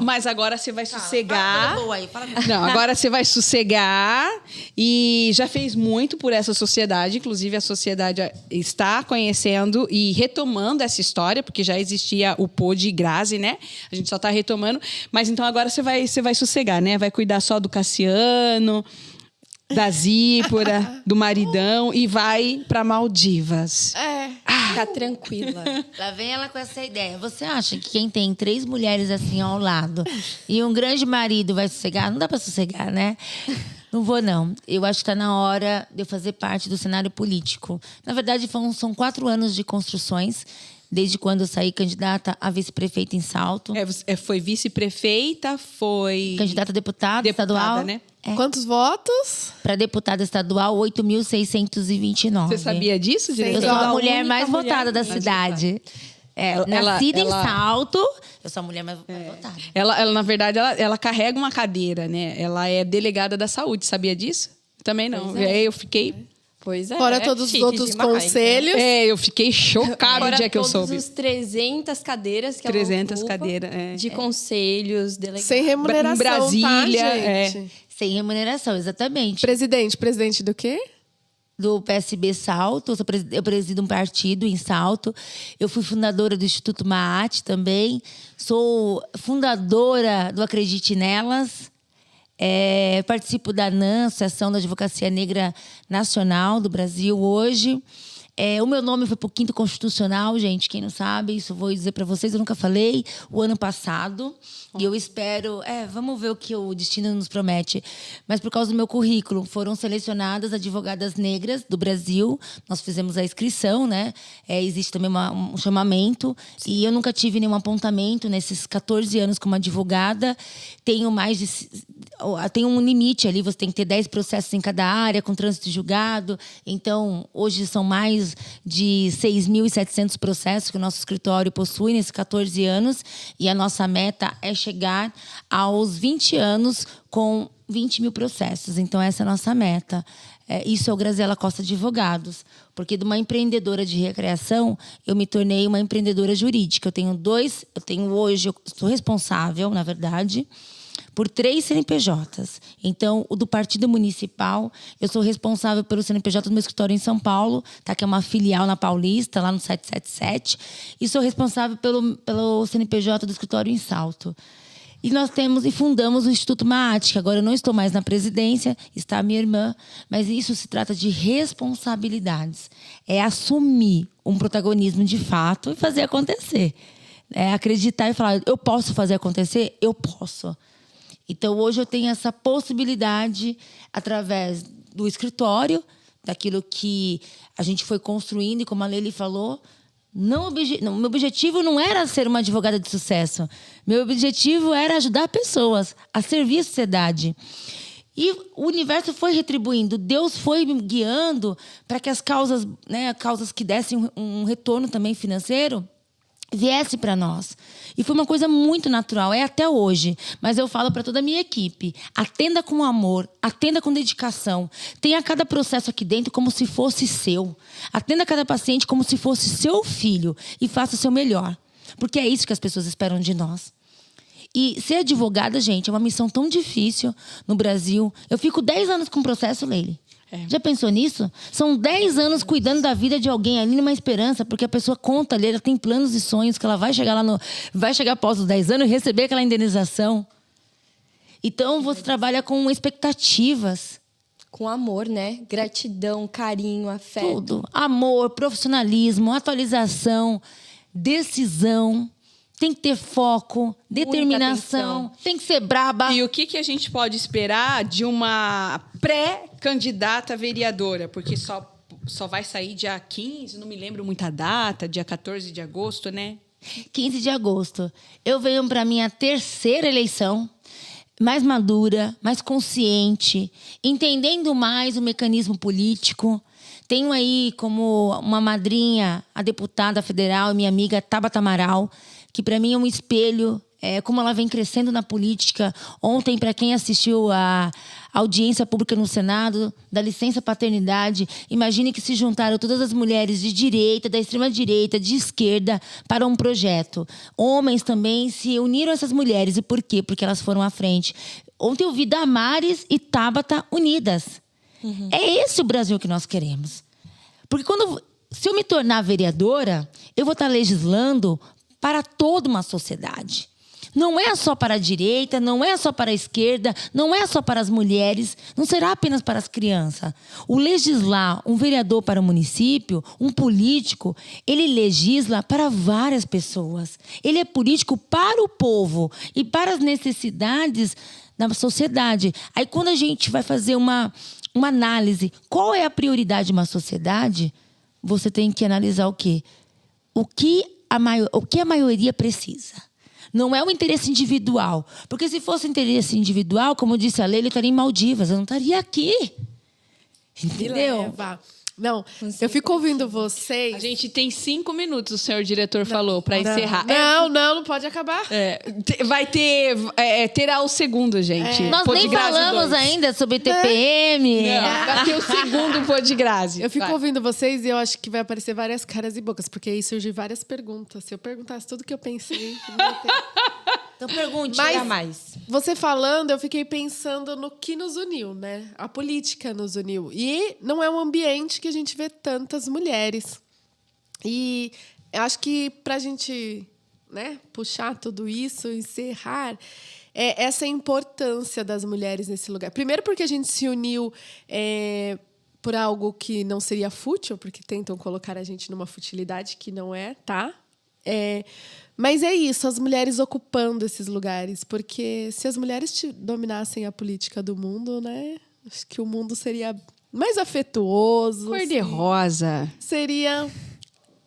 Mas agora você vai sossegar. Fala boa aí, fala não, agora você vai sossegar e já fez muito por essa sociedade. Inclusive, a sociedade está conhecendo e retomando essa história, porque já existia o Pod Grazi, né? A gente só está retomando. Mas então agora você vai sossegar, né? Vai cuidar só do Cassiano, da Zípora, do maridão e vai para Maldivas. Ficar tranquila. Lá vem ela com essa ideia. Você acha que quem tem 3 mulheres assim ao lado e um grande marido vai sossegar? Não dá pra sossegar, né? Não vou, não. Eu acho que tá na hora de eu fazer parte do cenário político. Na verdade, são 4 anos de construções. Desde quando eu saí candidata a vice-prefeita em Salto. Foi vice-prefeita, foi... Candidata a deputada estadual. Né? Quantos votos? Para deputada estadual, 8.629. Você sabia disso, Eu diretora? sou a mulher mais votada da cidade. Nascida em Salto, eu sou a mulher mais votada. Ela, na verdade, ela carrega uma cadeira, né? Ela é delegada da saúde, sabia disso? Também não. Eu fiquei... Pois é. Fora todos os outros conselhos. Eu fiquei chocada o dia que eu soube. Todos os 300 cadeiras que 300 ela ocupa, cadeiras, de conselhos, delegados. Sem remuneração, em Brasília, tá, gente? Sem remuneração, exatamente. Presidente do quê? Do PSB Salto, eu presido um partido em Salto. Eu fui fundadora do Instituto Maat também. Sou fundadora do Acredite Nelas. Participo da ANAN, Associação da Advocacia Negra Nacional do Brasil, hoje. O meu nome foi para o 5º Constitucional, gente, quem não sabe, isso eu vou dizer para vocês, eu nunca falei, o ano passado. E eu espero... vamos ver o que o destino nos promete. Mas por causa do meu currículo, foram selecionadas advogadas negras do Brasil. Nós fizemos a inscrição, né? Existe também um chamamento. Sim. E eu nunca tive nenhum apontamento nesses 14 anos como advogada. Tem um limite ali, você tem que ter 10 processos em cada área, com trânsito julgado. Então, hoje são mais de 6.700 processos que o nosso escritório possui nesses 14 anos. E a nossa meta é chegar aos 20 anos com 20 mil processos. Então, essa é a nossa meta. Isso é o Graziela Costa Advogados. Porque de uma empreendedora de recreação, eu me tornei uma empreendedora jurídica. Eu sou responsável, na verdade, por 3 CNPJs. Então, o do Partido Municipal, eu sou responsável pelo CNPJ do meu escritório em São Paulo, tá? Que é uma filial na Paulista, lá no 777. E sou responsável pelo CNPJ do escritório em Salto. E nós fundamos o Instituto Maat, que agora eu não estou mais na presidência, está a minha irmã, mas isso se trata de responsabilidades. É assumir um protagonismo de fato e fazer acontecer. Acreditar e falar, eu posso fazer acontecer? Eu posso. Então, hoje eu tenho essa possibilidade, através do escritório, daquilo que a gente foi construindo, e como a Lely falou, meu objetivo não era ser uma advogada de sucesso. Meu objetivo era ajudar pessoas a servir a sociedade. E o universo foi retribuindo, Deus foi me guiando para que as causas, né, causas que dessem um retorno também financeiro, viesse para nós. E foi uma coisa muito natural, é até hoje. Mas eu falo para toda a minha equipe, atenda com amor, atenda com dedicação. Tenha cada processo aqui dentro como se fosse seu. Atenda cada paciente como se fosse seu filho e faça o seu melhor. Porque é isso que as pessoas esperam de nós. E ser advogada, gente, é uma missão tão difícil no Brasil. Eu fico 10 anos com o processo, Leile. Já pensou nisso? São 10 anos cuidando da vida de alguém ali numa esperança, porque a pessoa conta ali, ela tem planos e sonhos que ela vai chegar vai chegar após os 10 anos e receber aquela indenização. Então você trabalha com expectativas. Com amor, né? Gratidão, carinho, afeto. Tudo. Amor, profissionalismo, atualização, decisão. Tem que ter foco, determinação, tem que ser braba. E o que a gente pode esperar de uma pré-candidata vereadora? Porque só vai sair dia 15, não me lembro muita data, dia 14 de agosto, né? 15 de agosto. Eu venho para minha terceira eleição, mais madura, mais consciente, entendendo mais o mecanismo político. Tenho aí como uma madrinha a deputada federal, minha amiga Tabata Amaral, que para mim é um espelho, como ela vem crescendo na política. Ontem, para quem assistiu a audiência pública no Senado, da licença paternidade, imagine que se juntaram todas as mulheres de direita, da extrema-direita, de esquerda, para um projeto. Homens também se uniram a essas mulheres. E por quê? Porque elas foram à frente. Ontem eu vi Damares e Tabata unidas. É esse o Brasil que nós queremos. Porque se eu me tornar vereadora, eu vou estar legislando para toda uma sociedade. Não é só para a direita, não é só para a esquerda, não é só para as mulheres, não será apenas para as crianças. O legislar, um vereador para o município, um político, ele legisla para várias pessoas. Ele é político para o povo e para as necessidades da sociedade. Aí quando a gente vai fazer uma análise, qual é a prioridade de uma sociedade, você tem que analisar o quê? O que a maioria precisa. Não é o interesse individual. Porque se fosse interesse individual, como disse a Leila, eu estaria em Maldivas. Eu não estaria aqui. Entendeu? Não, eu fico ouvindo vocês. A gente tem 5 minutos, o senhor diretor falou, para encerrar. Não pode acabar. Vai terá o segundo, gente. Nós nem falamos ainda sobre TPM. Vai ter o segundo Podgrazi. Eu fico ouvindo vocês e eu acho que vai aparecer várias caras e bocas, porque aí surgem várias perguntas. Se eu perguntasse tudo que eu pensei, não ia ter. Então pergunte. Mais. Você falando, eu fiquei pensando no que nos uniu, né? A política nos uniu. E não é um ambiente que a gente vê tantas mulheres. E eu acho que para a gente, né, puxar tudo isso, encerrar, essa importância das mulheres nesse lugar. Primeiro porque a gente se uniu por algo que não seria fútil, porque tentam colocar a gente numa futilidade que não é, tá? Mas é isso, as mulheres ocupando esses lugares. Porque se as mulheres dominassem a política do mundo, né? Acho que o mundo seria mais afetuoso. Cor-de-rosa. Seria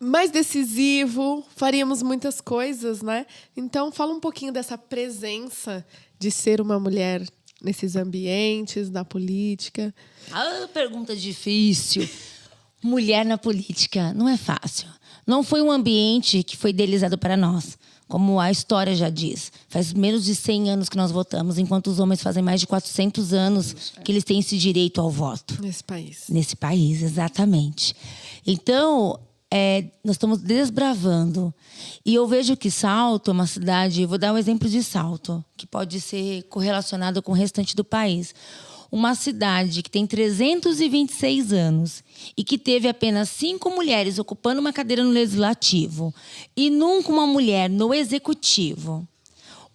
mais decisivo. Faríamos muitas coisas, né? Então, fala um pouquinho dessa presença de ser uma mulher nesses ambientes, na política. Pergunta difícil. Mulher na política não é fácil. Não foi um ambiente que foi idealizado para nós, como a história já diz. Faz menos de 100 anos que nós votamos, enquanto os homens fazem mais de 400 anos que eles têm esse direito ao voto. Nesse país. Nesse país, exatamente. Então, nós estamos desbravando. E eu vejo que Salto é uma cidade... Vou dar um exemplo de Salto, que pode ser correlacionado com o restante do país. Uma cidade que tem 326 anos e que teve apenas 5 mulheres ocupando uma cadeira no legislativo e nunca uma mulher no executivo.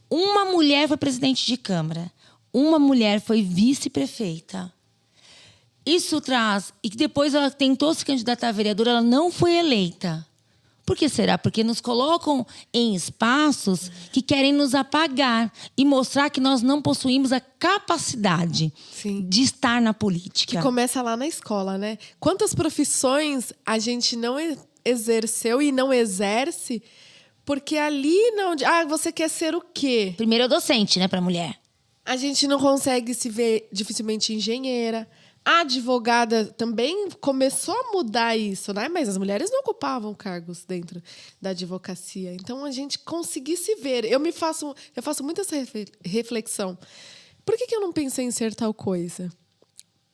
Uma mulher foi presidente de Câmara, uma mulher foi vice-prefeita. Isso traz... E que depois ela tentou se candidatar a vereadora, ela não foi eleita. Por que será? Porque nos colocam em espaços que querem nos apagar e mostrar que nós não possuímos a capacidade de estar na política. Que começa lá na escola, né? Quantas profissões a gente não exerceu e não exerce porque ali não... você quer ser o quê? Primeiro é o docente, né, para mulher. A gente não consegue se ver dificilmente engenheira. a advogada também começou a mudar isso, né? Mas as mulheres não ocupavam cargos dentro da advocacia. Então, a gente conseguisse ver. Eu faço muito essa reflexão. Por que eu não pensei em ser tal coisa?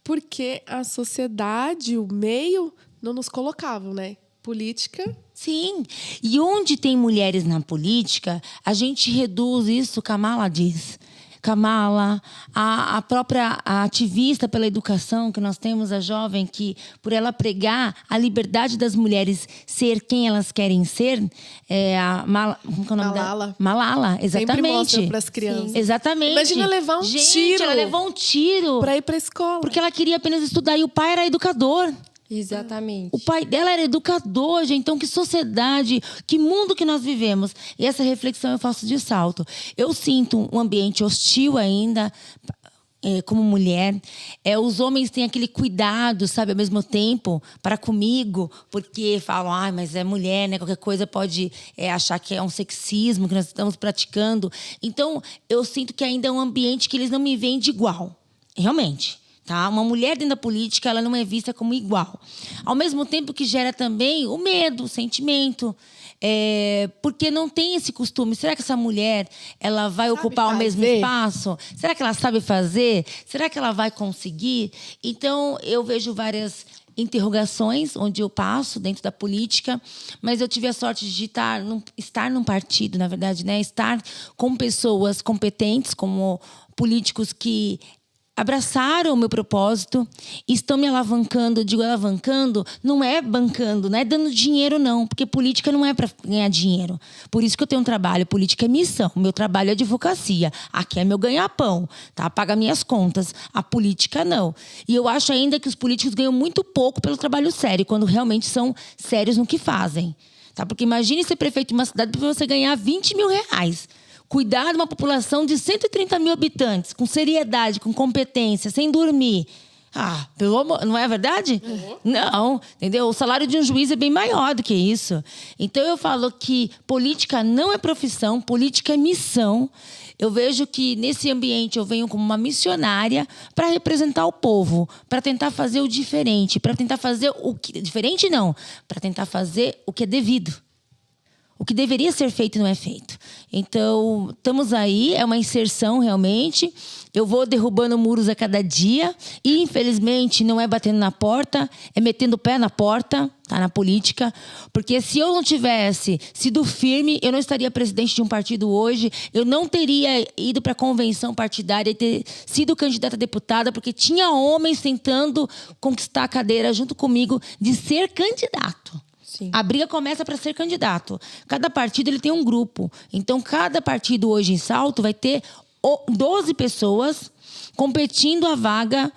Porque a sociedade, o meio, não nos colocavam, né? Política. Sim. E onde tem mulheres na política, a gente reduz isso, Kamala diz. Kamala, a própria ativista pela educação que nós temos, a jovem, que por ela pregar a liberdade das mulheres ser quem elas querem ser, como é o nome Malala. dela? Malala, exatamente. Sempre mostra para as crianças. Sim. Exatamente. Imagina levar um tiro. Ela levou um tiro. Para ir para a escola. Porque ela queria apenas estudar e o pai era educador. Exatamente. O pai dela era educador, gente. Então, que sociedade, que mundo que nós vivemos. E essa reflexão eu faço de salto. Eu sinto um ambiente hostil ainda, como mulher. Os homens têm aquele cuidado, sabe, ao mesmo tempo, para comigo, porque falam, mas é mulher, né? Qualquer coisa pode achar que é um sexismo que nós estamos praticando. Então, eu sinto que ainda é um ambiente que eles não me veem de igual. Realmente. Tá? Uma mulher dentro da política, ela não é vista como igual. Ao mesmo tempo que gera também o medo, o sentimento. Porque não tem esse costume. Será que essa mulher ela vai ocupar o mesmo espaço? Será que ela sabe fazer? Será que ela vai conseguir? Então, eu vejo várias interrogações onde eu passo dentro da política, mas eu tive a sorte de estar num partido, na verdade, né? Estar com pessoas competentes, como políticos que abraçaram o meu propósito, estão me alavancando. Eu digo alavancando, não é bancando, não é dando dinheiro, não. Porque política não é para ganhar dinheiro. Por isso que eu tenho um trabalho. Política é missão. Meu trabalho é advocacia. Aqui é meu ganha-pão, tá? Paga minhas contas. A política, não. E eu acho ainda que os políticos ganham muito pouco pelo trabalho sério, quando realmente são sérios no que fazem. Tá? Porque imagine ser prefeito de uma cidade para você ganhar 20 mil reais. Cuidar de uma população de 130 mil habitantes, com seriedade, com competência, sem dormir. Pelo amor, não é verdade? Não, entendeu? O salário de um juiz é bem maior do que isso. Então, eu falo que política não é profissão, política é missão. Eu vejo que, nesse ambiente, eu venho como uma missionária para representar o povo, para tentar fazer o diferente, para tentar fazer o que... Diferente, não. Para tentar fazer o que é devido. O que deveria ser feito não é feito. Então, estamos aí, é uma inserção realmente. Eu vou derrubando muros a cada dia. E, infelizmente, não é batendo na porta, é metendo o pé na porta, tá? Na política. Porque se eu não tivesse sido firme, eu não estaria presidente de um partido hoje. Eu não teria ido para a convenção partidária e ter sido candidata a deputada, porque tinha homens tentando conquistar a cadeira junto comigo de ser candidato. Sim. A briga começa para ser candidato. Cada partido ele tem um grupo. Então, cada partido hoje em Salto vai ter 12 pessoas competindo a vaga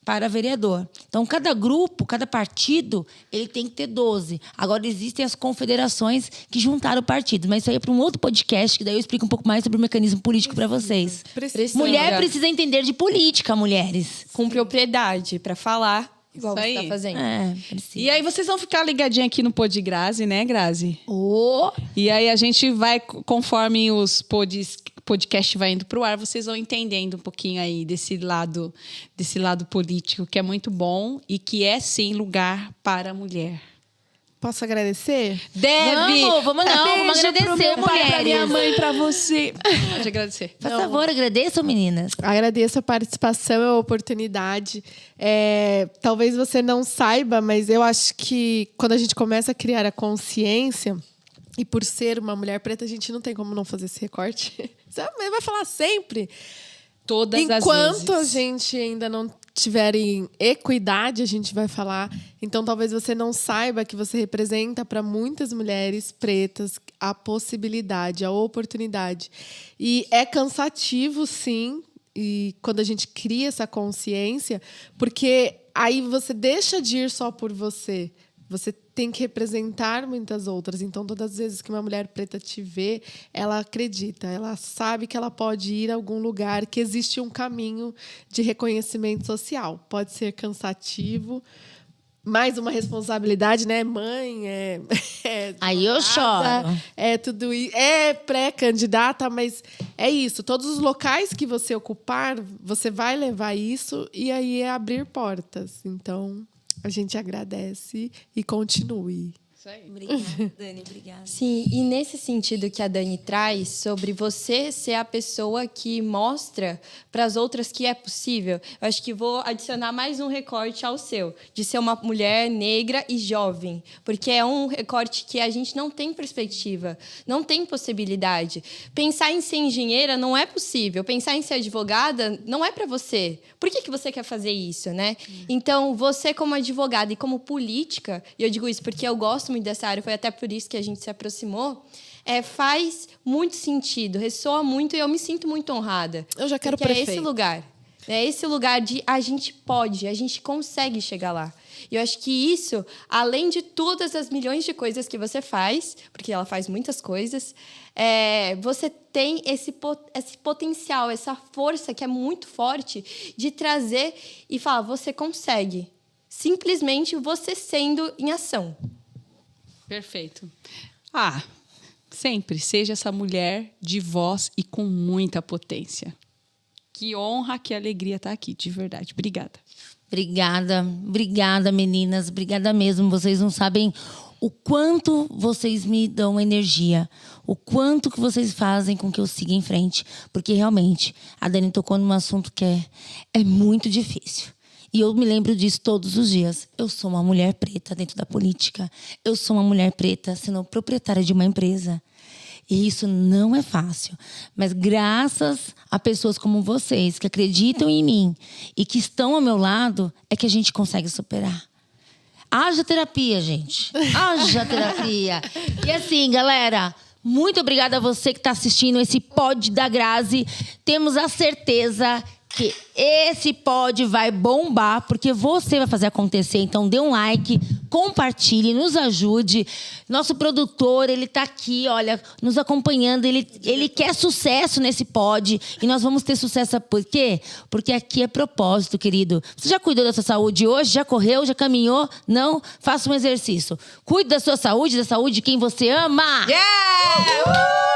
para vereador. Então, cada grupo, cada partido, ele tem que ter 12. Agora, existem as confederações que juntaram partidos. Mas isso aí é para um outro podcast, que daí eu explico um pouco mais sobre o mecanismo político para vocês. Precisa. Mulher precisa entender de política, mulheres. Com propriedade, para falar igual Isso você aí. tá fazendo. Precisa. E aí vocês vão ficar ligadinhos aqui no Pod Grazi, né, Grazi? Oh. E aí a gente vai, conforme os podcast vai indo pro ar, vocês vão entendendo um pouquinho aí desse lado político, que é muito bom e que é, sim, lugar para a mulher. Posso agradecer? Deve! Vamos agradecer, pro meu pai, pra minha mulheres. mãe, pra você. Pode agradecer. Por favor, agradeçam, meninas. Agradeço a participação e a oportunidade. Talvez você não saiba, mas eu acho que quando a gente começa a criar a consciência, e por ser uma mulher preta, a gente não tem como não fazer esse recorte. Você vai falar sempre. Todas as vezes. Enquanto a gente ainda não tiver em equidade, a gente vai falar. Então, talvez você não saiba que você representa para muitas mulheres pretas a possibilidade, a oportunidade. E é cansativo, sim, e quando a gente cria essa consciência, porque aí você deixa de ir só por você. Você tem que representar muitas outras. Então, todas as vezes que uma mulher preta te vê, ela acredita, ela sabe que ela pode ir a algum lugar, que existe um caminho de reconhecimento social. Pode ser cansativo, mais uma responsabilidade, né? Mãe, Aí eu choro. É tudo isso. É pré-candidata, mas é isso. Todos os locais que você ocupar, você vai levar isso e aí é abrir portas. Então, a gente agradece e continue. Obrigada, Dani, obrigada. Sim, e nesse sentido que a Dani traz sobre você ser a pessoa que mostra para as outras que é possível, eu acho que vou adicionar mais um recorte ao seu, de ser uma mulher negra e jovem, porque é um recorte que a gente não tem perspectiva, não tem possibilidade. Pensar em ser engenheira não é possível, pensar em ser advogada não é para você. Por que você quer fazer isso, né? Então, você como advogada e como política, e eu digo isso porque eu gosto muito dessa área, foi até por isso que a gente se aproximou, faz muito sentido, ressoa muito e eu me sinto muito honrada. Eu já quero porque prefeito. É esse lugar de a gente pode, a gente consegue chegar lá. E eu acho que isso, além de todas as milhões de coisas que você faz, porque ela faz muitas coisas, você tem esse potencial, essa força que é muito forte de trazer e falar, você consegue. Simplesmente você sendo em ação. Perfeito. Sempre seja essa mulher de voz e com muita potência. Que honra, que alegria estar aqui, de verdade. Obrigada. Obrigada, meninas. Obrigada mesmo. Vocês não sabem o quanto vocês me dão energia. O quanto que vocês fazem com que eu siga em frente. Porque, realmente, a Dani tocou num assunto que é muito difícil. E eu me lembro disso todos os dias. Eu sou uma mulher preta dentro da política. Eu sou uma mulher preta sendo proprietária de uma empresa. E isso não é fácil. Mas graças a pessoas como vocês, que acreditam em mim e que estão ao meu lado, é que a gente consegue superar. Haja terapia, gente. Haja terapia. E assim, galera, muito obrigada a você que está assistindo esse Pod da Grazi. Temos a certeza que esse pod vai bombar, porque você vai fazer acontecer. Então, dê um like, compartilhe, nos ajude. Nosso produtor, ele tá aqui, olha, nos acompanhando. Ele quer sucesso nesse pod. E nós vamos ter sucesso. Por quê? Porque aqui é propósito, querido. Você já cuidou da sua saúde hoje? Já correu? Já caminhou? Não? Faça um exercício. Cuide da sua saúde, da saúde de quem você ama. Yeah!